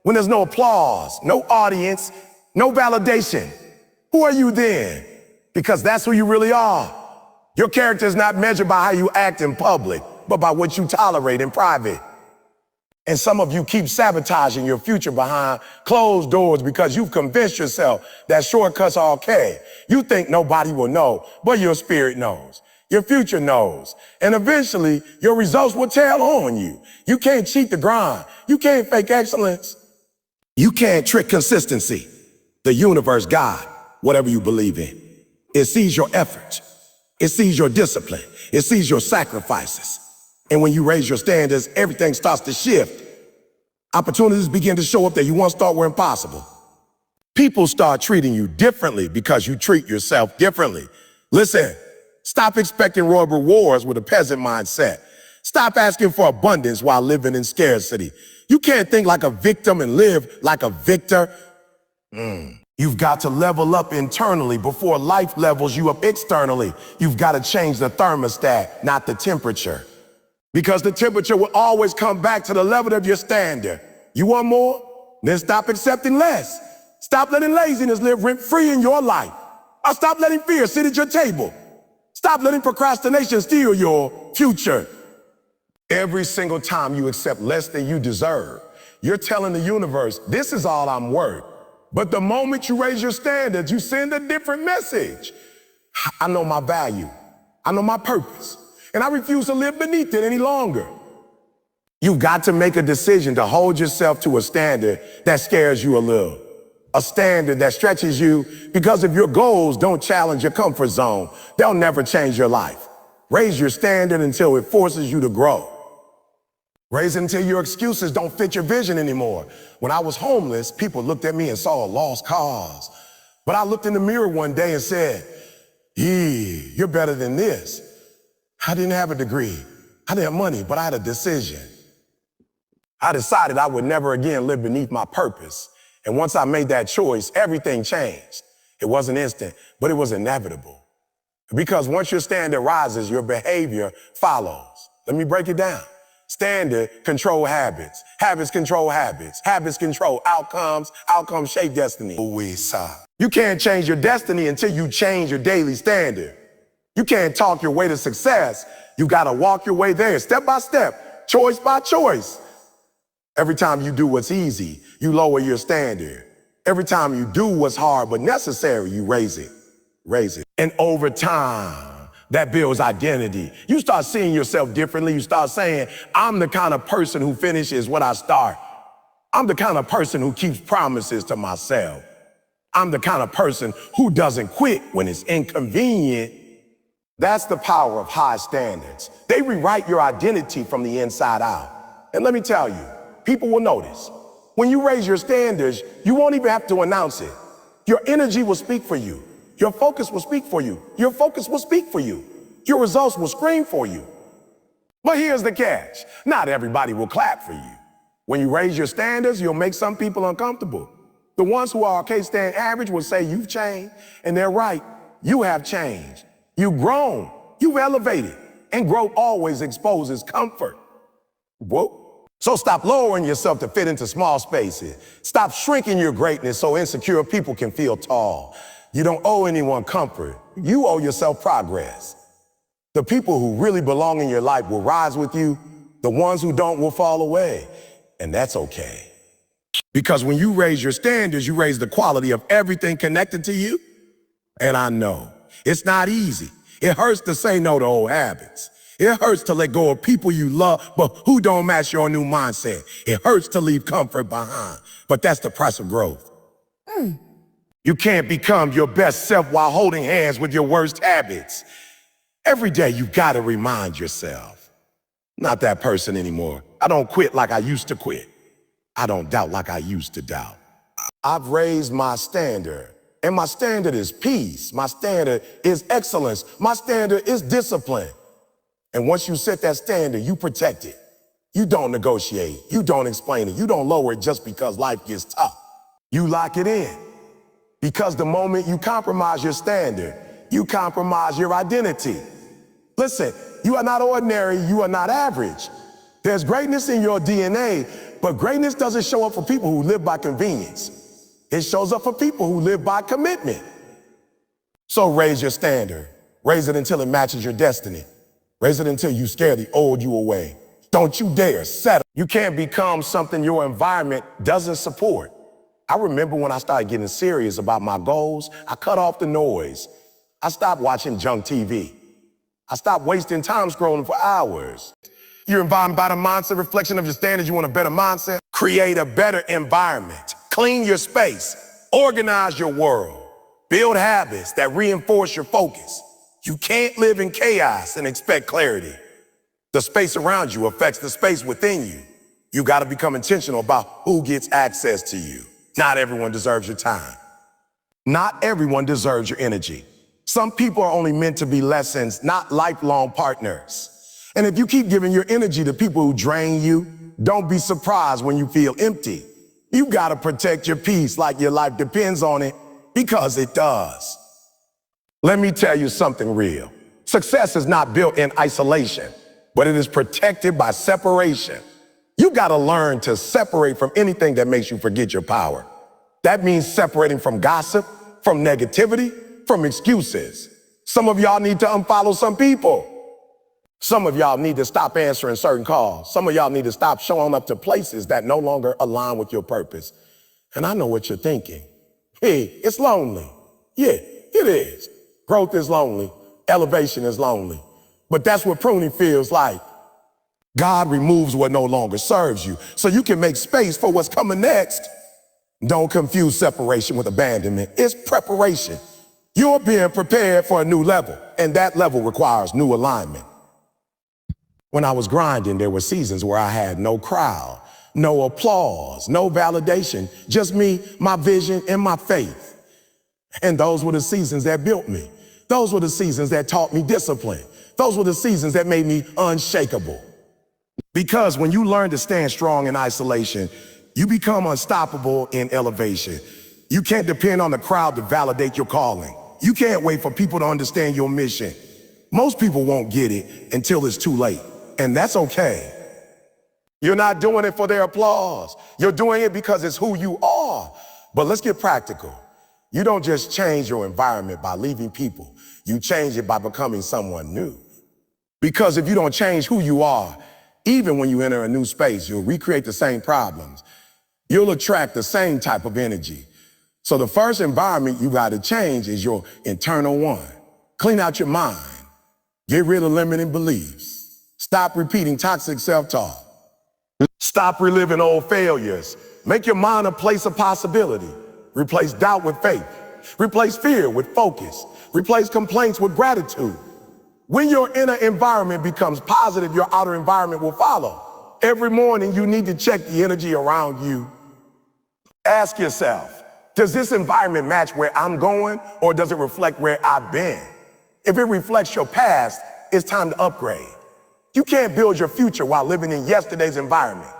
When there's no applause, no audience, no validation? Who are you then? Because that's who you really are. Your character is not measured by how you act in public, but by what you tolerate in private. And some of you keep sabotaging your future behind closed doors because you've convinced yourself that shortcuts are okay. You think nobody will know, but your spirit knows. Your future knows. And eventually, your results will tell on you. You can't cheat the grind. You can't fake excellence. You can't trick consistency. The universe, God, whatever you believe in, it sees your effort. It sees your discipline. It sees your sacrifices. And when you raise your standards, everything starts to shift. Opportunities begin to show up that you once thought were impossible. People start treating you differently because you treat yourself differently. Listen, stop expecting royal rewards with a peasant mindset. Stop asking for abundance while living in scarcity. You can't think like a victim and live like a victor. You've got to level up internally before life levels you up externally. You've got to change the thermostat, not the temperature. Because the temperature will always come back to the level of your standard. You want more? Then stop accepting less. Stop letting laziness live rent-free in your life. Or stop letting fear sit at your table. Stop letting procrastination steal your future. Every single time you accept less than you deserve, you're telling the universe, this is all I'm worth. But the moment you raise your standards, you send a different message. I know my value. I know my purpose. And I refuse to live beneath it any longer. You've got to make a decision to hold yourself to a standard that scares you a little. A standard that stretches you, because if your goals don't challenge your comfort zone, they'll never change your life. Raise your standard until it forces you to grow. Raise it until your excuses don't fit your vision anymore. When I was homeless, people looked at me and saw a lost cause. But I looked in the mirror one day and said, you're better than this. I didn't have a degree. I didn't have money, but I had a decision. I decided I would never again live beneath my purpose. And once I made that choice, everything changed. It wasn't instant, but it was inevitable. Because once your standard rises, your behavior follows. Let me break it down. Standard control habits. Habits control habits. Habits control outcomes. Outcomes shape destiny. You can't change your destiny until you change your daily standard. You can't talk your way to success. You gotta walk your way there, step by step, choice by choice. Every time you do what's easy, you lower your standard. Every time you do what's hard but necessary, you raise it. Raise it. And over time, that builds identity. You start seeing yourself differently. You start saying, I'm the kind of person who finishes what I start. I'm the kind of person who keeps promises to myself. I'm the kind of person who doesn't quit when it's inconvenient. That's the power of high standards. They rewrite your identity from the inside out. And let me tell you, people will notice. When you raise your standards, you won't even have to announce it. Your energy will speak for you. Your focus will speak for you. Your focus will speak for you. Your results will scream for you. But here's the catch. Not everybody will clap for you. When you raise your standards, you'll make some people uncomfortable. The ones who are okay staying average will say you've changed, and they're right. You have changed. You've grown. You've elevated. And growth always exposes comfort. Whoa. So stop lowering yourself to fit into small spaces. Stop shrinking your greatness so insecure people can feel tall. You don't owe anyone comfort. You owe yourself progress. The people who really belong in your life will rise with you. The ones who don't will fall away. And that's okay. Because when you raise your standards, you raise the quality of everything connected to you. And I know it's not easy. It hurts to say no to old habits. It hurts to let go of people you love, but who don't match your new mindset. It hurts to leave comfort behind, but that's the price of growth. You can't become your best self while holding hands with your worst habits. Every day you gotta remind yourself, not that person anymore. I don't quit like I used to quit. I don't doubt like I used to doubt. I've raised my standard, and my standard is peace. My standard is excellence. My standard is discipline. And once you set that standard, you protect it. You don't negotiate. You don't explain it. You don't lower it just because life gets tough. You lock it in. Because the moment you compromise your standard, you compromise your identity. Listen, you are not ordinary, you are not average. There's greatness in your DNA, but greatness doesn't show up for people who live by convenience. It shows up for people who live by commitment. So raise your standard. Raise it until it matches your destiny. Raise it until you scare the old you away. Don't you dare settle. You can't become something your environment doesn't support. I remember when I started getting serious about my goals, I cut off the noise. I stopped watching junk TV. I stopped wasting time scrolling for hours. Your environment by the mindset, reflection of your standards, you want a better mindset? Create a better environment. Clean your space. Organize your world. Build habits that reinforce your focus. You can't live in chaos and expect clarity. The space around you affects the space within you. You gotta become intentional about who gets access to you. Not everyone deserves your time. Not everyone deserves your energy. Some people are only meant to be lessons, not lifelong partners. And if you keep giving your energy to people who drain you, don't be surprised when you feel empty. You gotta protect your peace like your life depends on it, because it does. Let me tell you something real. Success is not built in isolation, but it is protected by separation. You gotta learn to separate from anything that makes you forget your power. That means separating from gossip, from negativity, from excuses. Some of y'all need to unfollow some people. Some of y'all need to stop answering certain calls. Some of y'all need to stop showing up to places that no longer align with your purpose. And I know what you're thinking. Hey, it's lonely. Yeah, it is. Growth is lonely. Elevation is lonely. But that's what pruning feels like. God removes what no longer serves you so you can make space for what's coming next. Don't confuse separation with abandonment. It's preparation. You're being prepared for a new level, and that level requires new alignment. When I was grinding, there were seasons where I had no crowd, no applause, no validation, just me, my vision, and my faith. And those were the seasons that built me. Those were the seasons that taught me discipline. Those were the seasons that made me unshakable. Because when you learn to stand strong in isolation, you become unstoppable in elevation. You can't depend on the crowd to validate your calling. You can't wait for people to understand your mission. Most people won't get it until it's too late, and that's okay. You're not doing it for their applause. You're doing it because it's who you are. But let's get practical. You don't just change your environment by leaving people. You change it by becoming someone new. Because if you don't change who you are, even when you enter a new space, you'll recreate the same problems. You'll attract the same type of energy. So the first environment you got to change is your internal one. Clean out your mind. Get rid of limiting beliefs. Stop repeating toxic self-talk. Stop reliving old failures. Make your mind a place of possibility. Replace doubt with faith. Replace fear with focus. Replace complaints with gratitude. When your inner environment becomes positive, your outer environment will follow. Every morning, you need to check the energy around you. Ask yourself, does this environment match where I'm going, or does it reflect where I've been? If it reflects your past, it's time to upgrade. You can't build your future while living in yesterday's environment.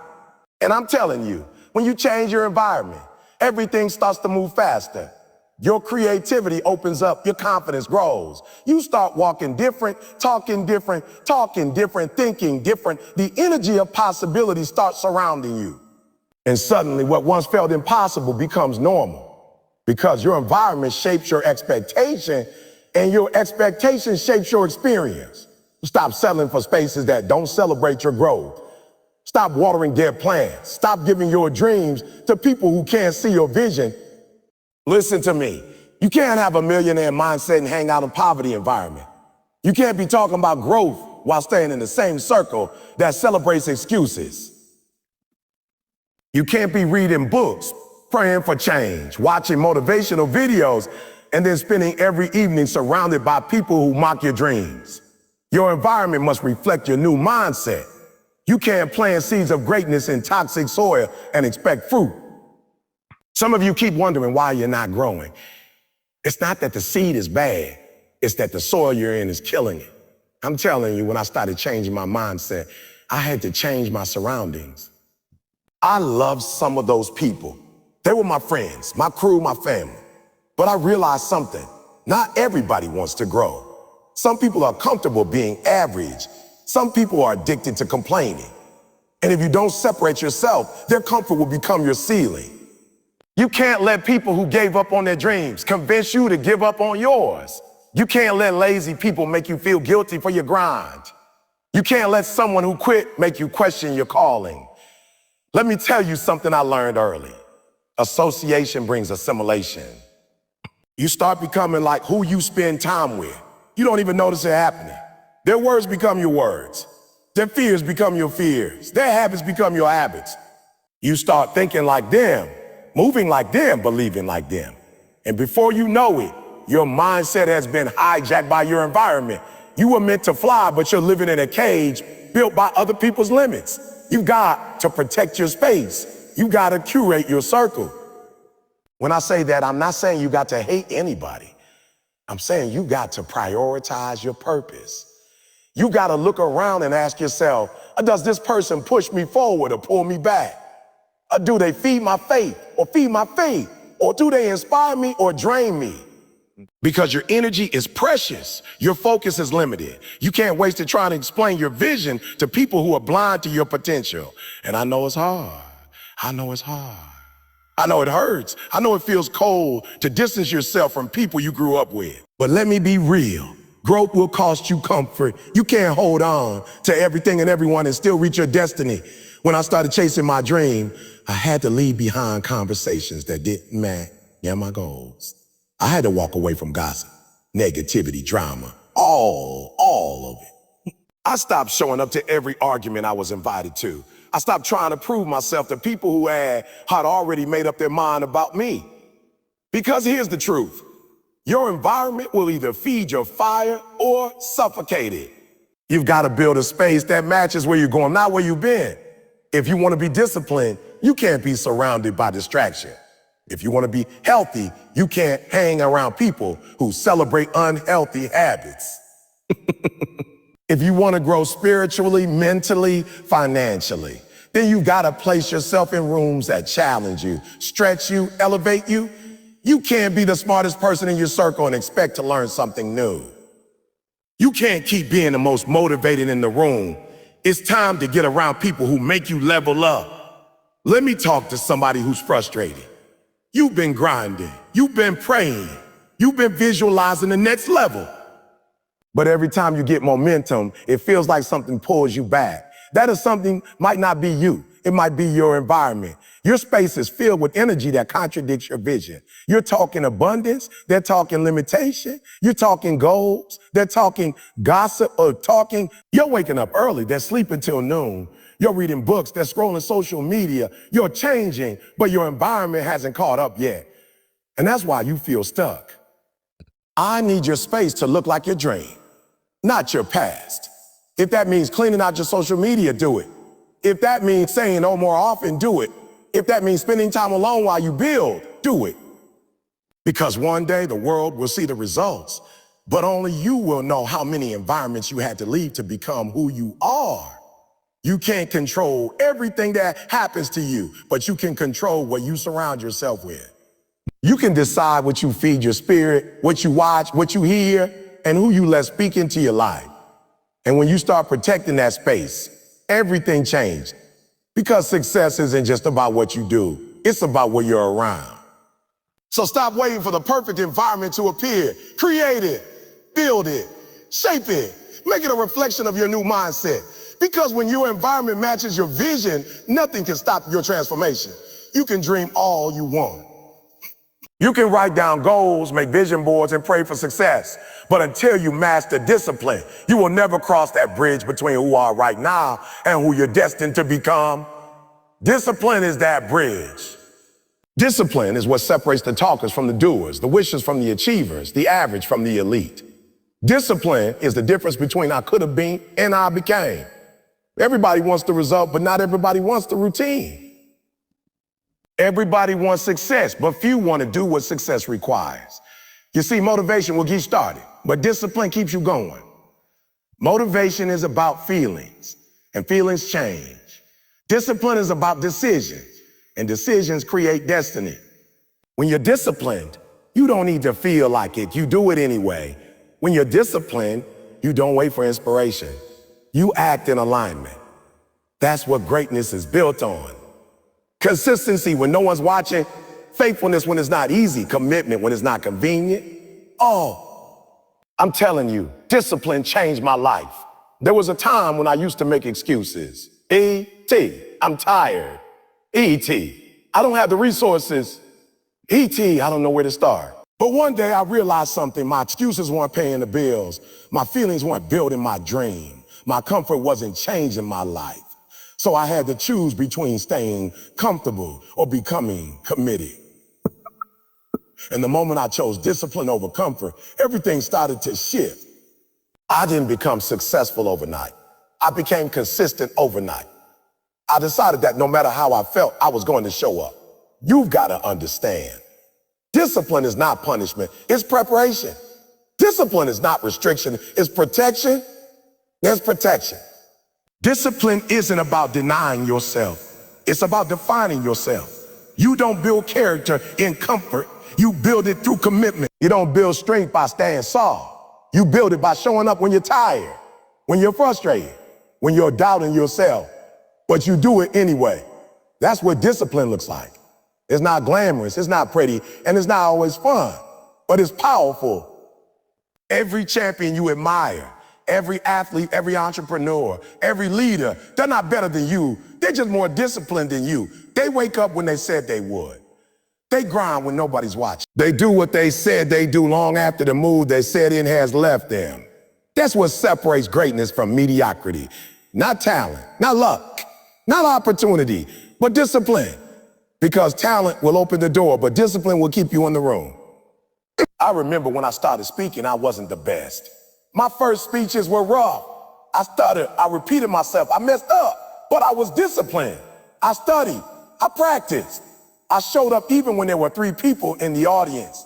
And I'm telling you, when you change your environment, everything starts to move faster. Your creativity opens up, your confidence grows. You start walking different, talking different, thinking different. The energy of possibility starts surrounding you. And suddenly what once felt impossible becomes normal because your environment shapes your expectation and your expectation shapes your experience. Stop settling for spaces that don't celebrate your growth. Stop watering dead plants. Stop giving your dreams to people who can't see your vision. Listen to me. You can't have a millionaire mindset and hang out in a poverty environment. You can't be talking about growth while staying in the same circle that celebrates excuses. You can't be reading books, praying for change, watching motivational videos, and then spending every evening surrounded by people who mock your dreams. Your environment must reflect your new mindset. You can't plant seeds of greatness in toxic soil and expect fruit. Some of you keep wondering why you're not growing. It's not that the seed is bad. It's that the soil you're in is killing it. I'm telling you, when I started changing my mindset, I had to change my surroundings. I loved some of those people. They were my friends, my crew, my family. But I realized something. Not everybody wants to grow. Some people are comfortable being average. Some people are addicted to complaining. And if you don't separate yourself, their comfort will become your ceiling. You can't let people who gave up on their dreams convince you to give up on yours. You can't let lazy people make you feel guilty for your grind. You can't let someone who quit make you question your calling. Let me tell you something I learned early. Association brings assimilation. You start becoming like who you spend time with. You don't even notice it happening. Their words become your words. Their fears become your fears. Their habits become your habits. You start thinking like them, moving like them, believing like them. And before you know it, your mindset has been hijacked by your environment. You were meant to fly, but you're living in a cage built by other people's limits. You got to protect your space. You got to curate your circle. When I say that, I'm not saying you got to hate anybody. I'm saying you got to prioritize your purpose. You got to look around and ask yourself, does this person push me forward or pull me back? Do they feed my faith or feed my faith? Or do they inspire me or drain me? Because your energy is precious. Your focus is limited. You can't waste it trying to explain your vision to people who are blind to your potential. And I know it's hard. I know it's hard. I know it hurts. I know it feels cold to distance yourself from people you grew up with. But let me be real. Growth will cost you comfort. You can't hold on to everything and everyone and still reach your destiny. When I started chasing my dream, I had to leave behind conversations that didn't match my goals. I had to walk away from gossip, negativity, drama, all of it. I stopped showing up to every argument I was invited to. I stopped trying to prove myself to people who had already made up their mind about me. Because here's the truth. Your environment will either feed your fire or suffocate it. You've got to build a space that matches where you're going, not where you've been. If you want to be disciplined, you can't be surrounded by distraction. If you want to be healthy, you can't hang around people who celebrate unhealthy habits. If you want to grow spiritually, mentally, financially, then you've got to place yourself in rooms that challenge you, stretch you, elevate you. You can't be the smartest person in your circle and expect to learn something new. You can't keep being the most motivated in the room. It's time to get around people who make you level up. Let me talk to somebody who's frustrated. You've been grinding, you've been praying, you've been visualizing the next level. But every time you get momentum, it feels like something pulls you back. That is something might not be you. It might be your environment. Your space is filled with energy that contradicts your vision. You're talking abundance, they're talking limitation. You're talking goals, they're talking gossip or you're waking up early, they're sleeping till noon. You're reading books, they're scrolling social media. You're changing, but your environment hasn't caught up yet. And that's why you feel stuck. I need your space to look like your dream, not your past. If that means cleaning out your social media, do it. If that means saying no more often, do it. If that means spending time alone while you build, do it. Because one day the world will see the results, but only you will know how many environments you had to leave to become who you are. You can't control everything that happens to you, but you can control what you surround yourself with. You can decide what you feed your spirit, what you watch, what you hear, and who you let speak into your life. And when you start protecting that space, everything changes. Because success isn't just about what you do, it's about what you're around. So stop waiting for the perfect environment to appear. Create it, build it, shape it, make it a reflection of your new mindset. Because when your environment matches your vision, nothing can stop your transformation. You can dream all you want. You can write down goals, make vision boards, and pray for success. But until you master discipline, you will never cross that bridge between who you are right now and who you're destined to become. Discipline is that bridge. Discipline is what separates the talkers from the doers, the wishers from the achievers, the average from the elite. Discipline is the difference between I could have been and I became. Everybody wants the result, but not everybody wants the routine. Everybody wants success, but few want to do what success requires. You see, motivation will get you started, but discipline keeps you going. Motivation is about feelings, and feelings change. Discipline is about decisions, and decisions create destiny. When you're disciplined, you don't need to feel like it. You do it anyway. When you're disciplined, you don't wait for inspiration. You act in alignment. That's what greatness is built on. Consistency when no one's watching, faithfulness when it's not easy, commitment when it's not convenient. I'm telling you, discipline changed my life. There was a time when I used to make excuses. E.T., I'm tired. E.T., I don't have the resources. E.T., I don't know where to start. But one day I realized something. My excuses weren't paying the bills. My feelings weren't building my dream. My comfort wasn't changing my life. So I had to choose between staying comfortable or becoming committed. And the moment I chose discipline over comfort, everything started to shift. I didn't become successful overnight. I became consistent overnight. I decided that no matter how I felt, I was going to show up. You've got to understand. Discipline is not punishment, it's preparation. Discipline is not restriction, it's protection. There's protection. Discipline isn't about denying yourself. It's about defining yourself. You don't build character in comfort. You build it through commitment. You don't build strength by staying soft. You build it by showing up when you're tired, when you're frustrated, when you're doubting yourself. But you do it anyway. That's what discipline looks like. It's not glamorous, it's not pretty, and it's not always fun, but it's powerful. Every champion you admire, every athlete, every entrepreneur, every leader, they're not better than you. They're just more disciplined than you. They wake up when they said they would. They grind when nobody's watching. They do what they said they do long after the mood they set in has left them. That's what separates greatness from mediocrity. Not talent, not luck, not opportunity, but discipline. Because talent will open the door, but discipline will keep you in the room. I remember when I started speaking, I wasn't the best. My first speeches were rough. I stuttered, I repeated myself, I messed up, but I was disciplined. I studied, I practiced. I showed up even when there were 3 people in the audience.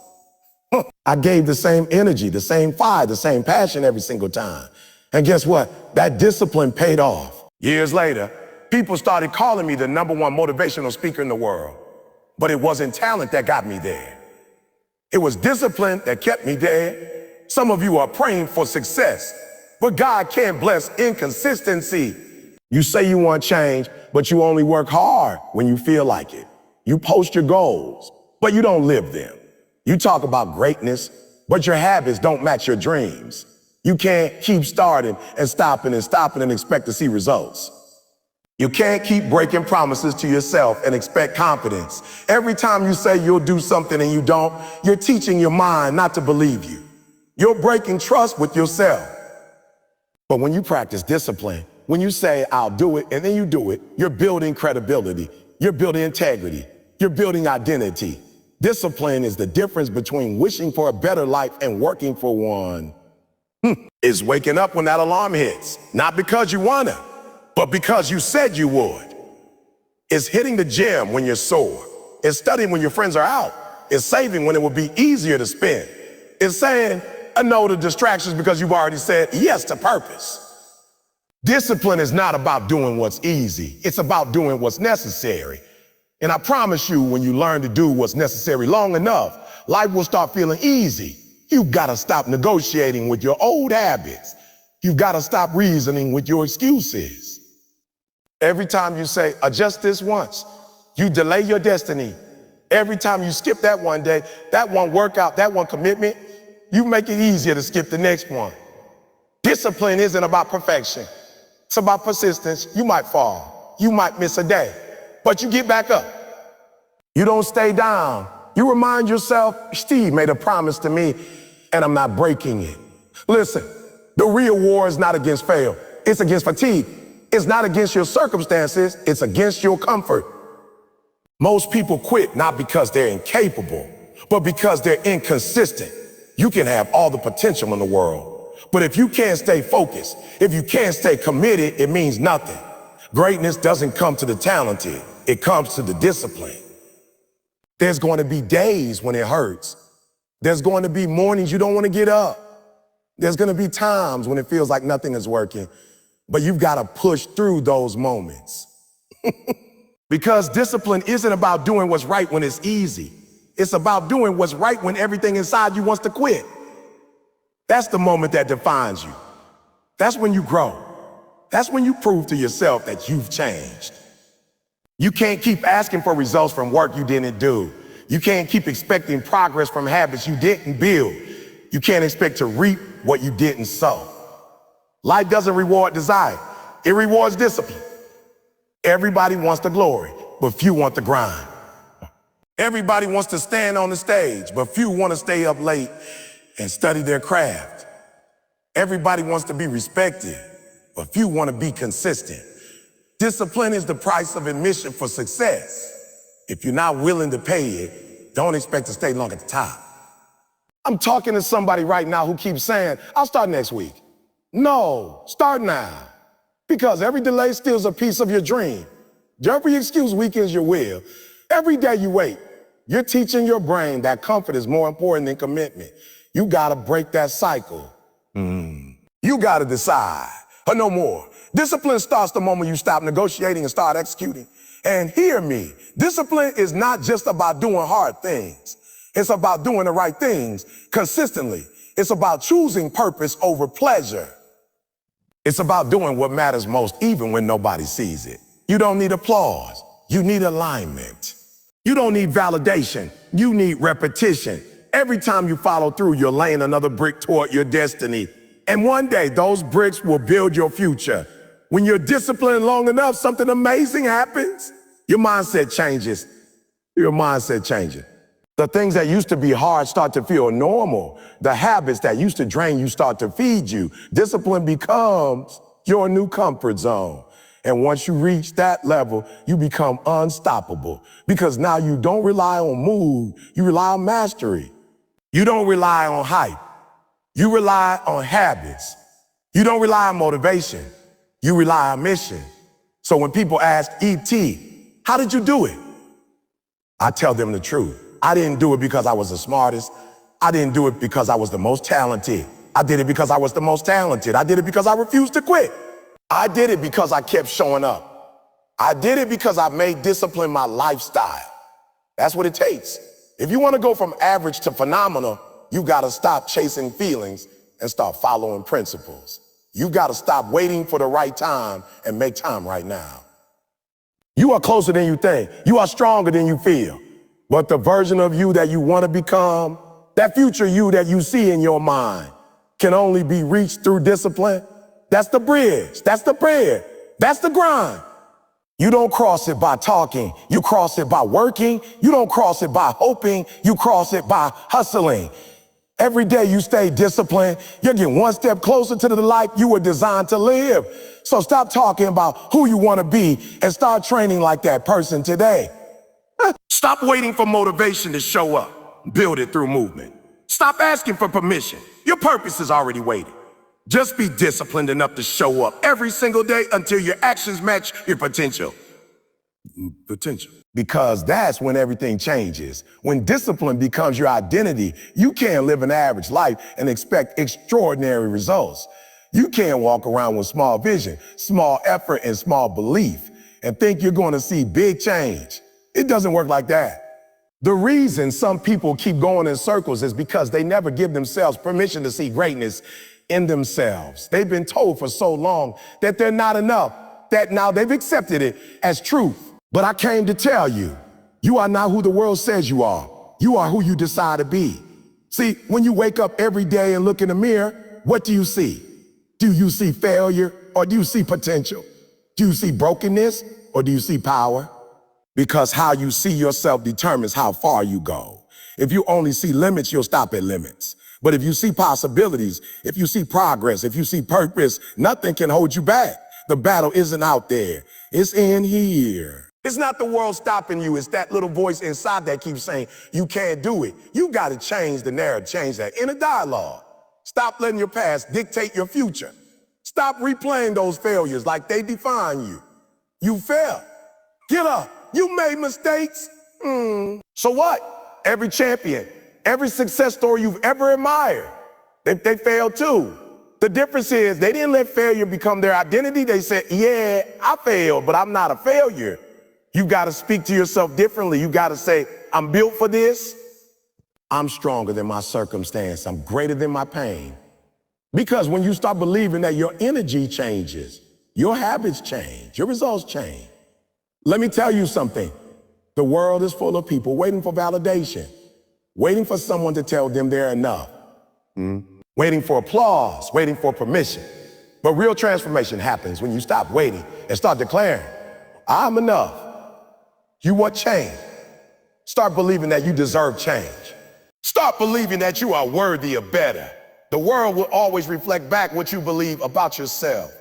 I gave the same energy, the same fire, the same passion every single time. And guess what? That discipline paid off. Years later, people started calling me the #1 motivational speaker in the world. But it wasn't talent that got me there. It was discipline that kept me there. Some of you are praying for success, but God can't bless inconsistency. You say you want change, but you only work hard when you feel like it. You post your goals, but you don't live them. You talk about greatness, but your habits don't match your dreams. You can't keep starting and stopping and expect to see results. You can't keep breaking promises to yourself and expect confidence. Every time you say you'll do something and you don't, you're teaching your mind not to believe you. You're breaking trust with yourself. But when you practice discipline, when you say, I'll do it, and then you do it, you're building credibility. You're building integrity. You're building identity. Discipline is the difference between wishing for a better life and working for one. It's waking up when that alarm hits, not because you want to, but because you said you would. It's hitting the gym when you're sore. It's studying when your friends are out. It's saving when it will be easier to spend. It's saying a no to distractions because you've already said yes to purpose. Discipline is not about doing what's easy. It's about doing what's necessary. And I promise you, when you learn to do what's necessary long enough, life will start feeling easy. You've got to stop negotiating with your old habits. You've got to stop reasoning with your excuses. Every time you say, adjust this once, you delay your destiny. Every time you skip that one day, that one workout, that one commitment, you make it easier to skip the next one. Discipline isn't about perfection. It's about persistence. You might fall. You might miss a day, but you get back up. You don't stay down. You remind yourself, Steve made a promise to me, and I'm not breaking it. Listen, the real war is not against fail. It's against fatigue. It's not against your circumstances. It's against your comfort. Most people quit not because they're incapable, but because they're inconsistent. You can have all the potential in the world, but if you can't stay focused, if you can't stay committed, it means nothing. Greatness doesn't come to the talented. It comes to the discipline. There's going to be days when it hurts. There's going to be mornings you don't want to get up. There's going to be times when it feels like nothing is working, but you've got to push through those moments. Because discipline isn't about doing what's right when it's easy. It's about doing what's right when everything inside you wants to quit. That's the moment that defines you. That's when you grow. That's when you prove to yourself that you've changed. You can't keep asking for results from work you didn't do. You can't keep expecting progress from habits you didn't build. You can't expect to reap what you didn't sow. Life doesn't reward desire. It rewards discipline. Everybody wants the glory, but few want the grind. Everybody wants to stand on the stage, but few want to stay up late and study their craft. Everybody wants to be respected, but few want to be consistent. Discipline is the price of admission for success. If you're not willing to pay it, don't expect to stay long at the top. I'm talking to somebody right now who keeps saying, I'll start next week. No, start now. Because every delay steals a piece of your dream. Every excuse weakens your will. Every day you wait, you're teaching your brain that comfort is more important than commitment. You gotta break that cycle. You gotta decide, or no more. Discipline starts the moment you stop negotiating and start executing. And hear me, discipline is not just about doing hard things. It's about doing the right things consistently. It's about choosing purpose over pleasure. It's about doing what matters most even when nobody sees it. You don't need applause. You need alignment. You don't need validation. You need repetition. Every time you follow through, you're laying another brick toward your destiny. And one day, those bricks will build your future. When you're disciplined long enough, something amazing happens. Your mindset changes. Your mindset changes. The things that used to be hard start to feel normal. The habits that used to drain you start to feed you. Discipline becomes your new comfort zone. And once you reach that level, you become unstoppable. Because now you don't rely on mood, you rely on mastery. You don't rely on hype. You rely on habits. You don't rely on motivation. You rely on mission. So when people ask, E.T., how did you do it? I tell them the truth. I didn't do it because I was the smartest. I didn't do it because I was the most talented. I did it because I was the most talented. I did it because I refused to quit. I did it because I kept showing up. I did it because I made discipline my lifestyle. That's what it takes. If you want to go from average to phenomenal, you got to stop chasing feelings and start following principles. You got to stop waiting for the right time and make time right now. You are closer than you think. You are stronger than you feel. But the version of you that you want to become, that future you that you see in your mind, can only be reached through discipline. That's the bridge. That's the bread. That's the grind. You don't cross it by talking. You cross it by working. You don't cross it by hoping. You cross it by hustling. Every day you stay disciplined, you're getting one step closer to the life you were designed to live. So stop talking about who you want to be and start training like that person today. Stop waiting for motivation to show up. Build it through movement. Stop asking for permission. Your purpose is already waiting. Just be disciplined enough to show up every single day until your actions match your potential. Because that's when everything changes. When discipline becomes your identity, you can't live an average life and expect extraordinary results. You can't walk around with small vision, small effort, and small belief and think you're going to see big change. It doesn't work like that. The reason some people keep going in circles is because they never give themselves permission to see greatness in themselves. They've been told for so long that they're not enough, that now they've accepted it as truth. But I came to tell you, you are not who the world says you are. You are who you decide to be. See, when you wake up every day and look in the mirror, what do you see? Do you see failure or do you see potential? Do you see brokenness or do you see power? Because how you see yourself determines how far you go. If you only see limits, you'll stop at limits. But if you see possibilities, if you see progress, if you see purpose, nothing can hold you back. The battle isn't out there. It's in here. It's not the world stopping you. It's that little voice inside that keeps saying, you can't do it. You got to change the narrative, change that inner dialogue. Stop letting your past dictate your future. Stop replaying those failures like they define you. You failed. Get up. You made mistakes. So what? Every champion, every success story you've ever admired, they failed too. The difference is they didn't let failure become their identity. They said, yeah, I failed, but I'm not a failure. You got to speak to yourself differently. You got to say, I'm built for this. I'm stronger than my circumstance. I'm greater than my pain. Because when you start believing that your energy changes, your habits change, your results change. Let me tell you something. The world is full of people waiting for validation, waiting for someone to tell them they're enough, waiting for applause, waiting for permission. But real transformation happens when you stop waiting and start declaring, I'm enough. You want change. Start believing that you deserve change. Start believing that you are worthy of better. The world will always reflect back what you believe about yourself.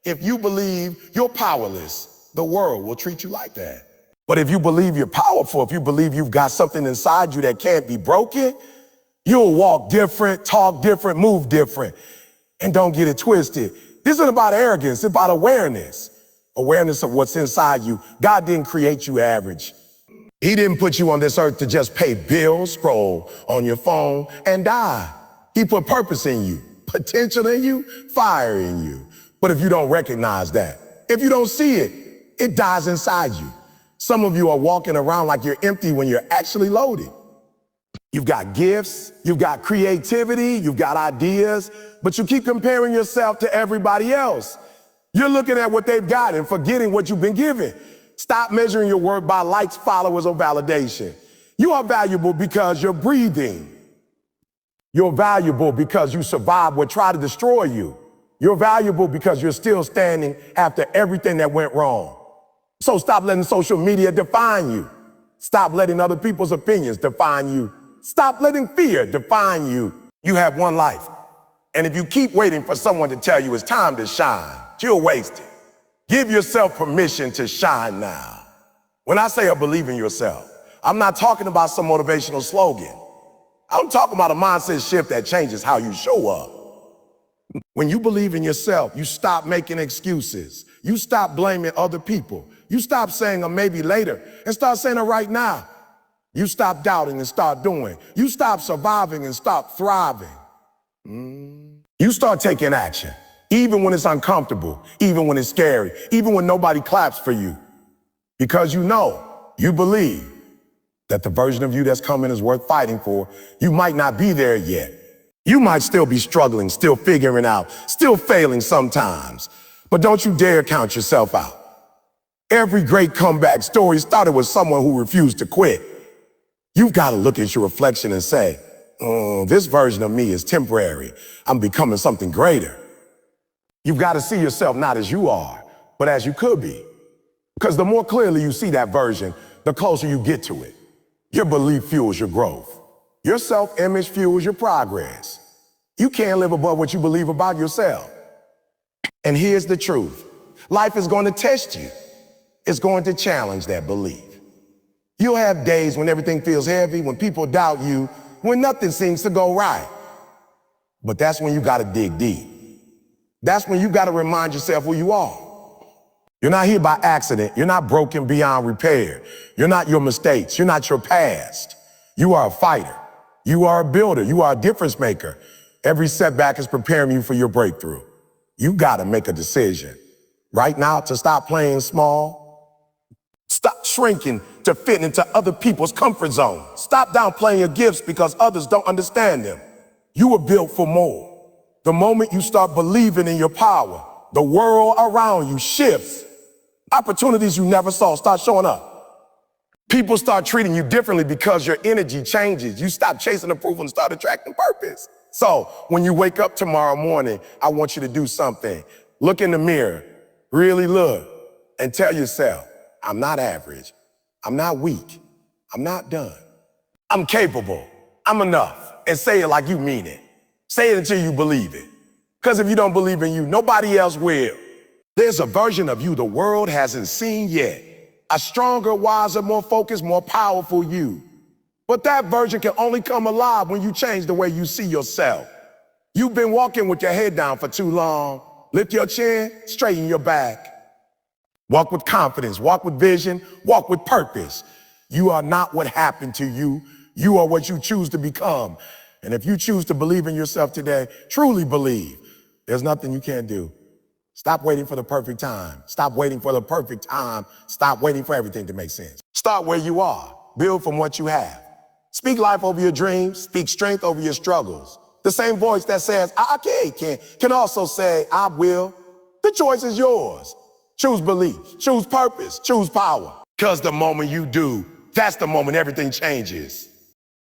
If you believe you're powerless, the world will treat you like that. But if you believe you're powerful, if you believe you've got something inside you that can't be broken, you'll walk different, talk different, move different. And don't get it twisted. This isn't about arrogance, it's about awareness. Awareness of what's inside you. God didn't create you average. He didn't put you on this earth to just pay bills, scroll on your phone, and die. He put purpose in you, potential in you, fire in you. But if you don't recognize that, if you don't see it, it dies inside you. Some of you are walking around like you're empty when you're actually loaded. You've got gifts, you've got creativity, you've got ideas, but you keep comparing yourself to everybody else. You're looking at what they've got and forgetting what you've been given. Stop measuring your worth by likes, followers, or validation. You are valuable because you're breathing. You're valuable because you survived what tried to destroy you. You're valuable because you're still standing after everything that went wrong. So stop letting social media define you. Stop letting other people's opinions define you. Stop letting fear define you. You have one life. And if you keep waiting for someone to tell you it's time to shine, you'll waste it. Give yourself permission to shine now. When I say believe in yourself, I'm not talking about some motivational slogan. I'm talking about a mindset shift that changes how you show up. When you believe in yourself, you stop making excuses. You stop blaming other people. You stop saying a maybe later and start saying it right now. You stop doubting and start doing. You stop surviving and start thriving. You start taking action, even when it's uncomfortable, even when it's scary, even when nobody claps for you. Because you believe that the version of you that's coming is worth fighting for. You might not be there yet. You might still be struggling, still figuring out, still failing sometimes. But don't you dare count yourself out. Every great comeback story started with someone who refused to quit. You've got to look at your reflection and say, this version of me is temporary. I'm becoming something greater. You've got to see yourself not as you are, but as you could be. Because the more clearly you see that version, the closer you get to it. Your belief fuels your growth. Your self-image fuels your progress. You can't live above what you believe about yourself. And here's the truth. Life is going to test you. It's going to challenge that belief. You'll have days when everything feels heavy, when people doubt you, when nothing seems to go right. But that's when you got to dig deep. That's when you got to remind yourself who you are. You're not here by accident. You're not broken beyond repair. You're not your mistakes. You're not your past. You are a fighter. You are a builder. You are a difference maker. Every setback is preparing you for your breakthrough. You got to make a decision right now to stop playing small. Stop shrinking to fit into other people's comfort zone. Stop downplaying your gifts because others don't understand them. You were built for more. The moment you start believing in your power, the world around you shifts. Opportunities you never saw start showing up. People start treating you differently because your energy changes. You stop chasing approval and start attracting purpose. So when you wake up tomorrow morning, I want you to do something. Look in the mirror, really look, and tell yourself, I'm not average. I'm not weak. I'm not done. I'm capable. I'm enough. And say it like you mean it. Say it until you believe it. Because if you don't believe in you, nobody else will. There's a version of you the world hasn't seen yet. A stronger, wiser, more focused, more powerful you. But that version can only come alive when you change the way you see yourself. You've been walking with your head down for too long. Lift your chin, straighten your back. Walk with confidence, walk with vision, walk with purpose. You are not what happened to you. You are what you choose to become. And if you choose to believe in yourself today, truly believe, there's nothing you can't do. Stop waiting for the perfect time. Stop waiting for the perfect time. Stop waiting for everything to make sense. Start where you are. Build from what you have. Speak life over your dreams. Speak strength over your struggles. The same voice that says, I can also say, I will. The choice is yours. Choose belief, choose purpose, choose power. Because the moment you do, that's the moment everything changes.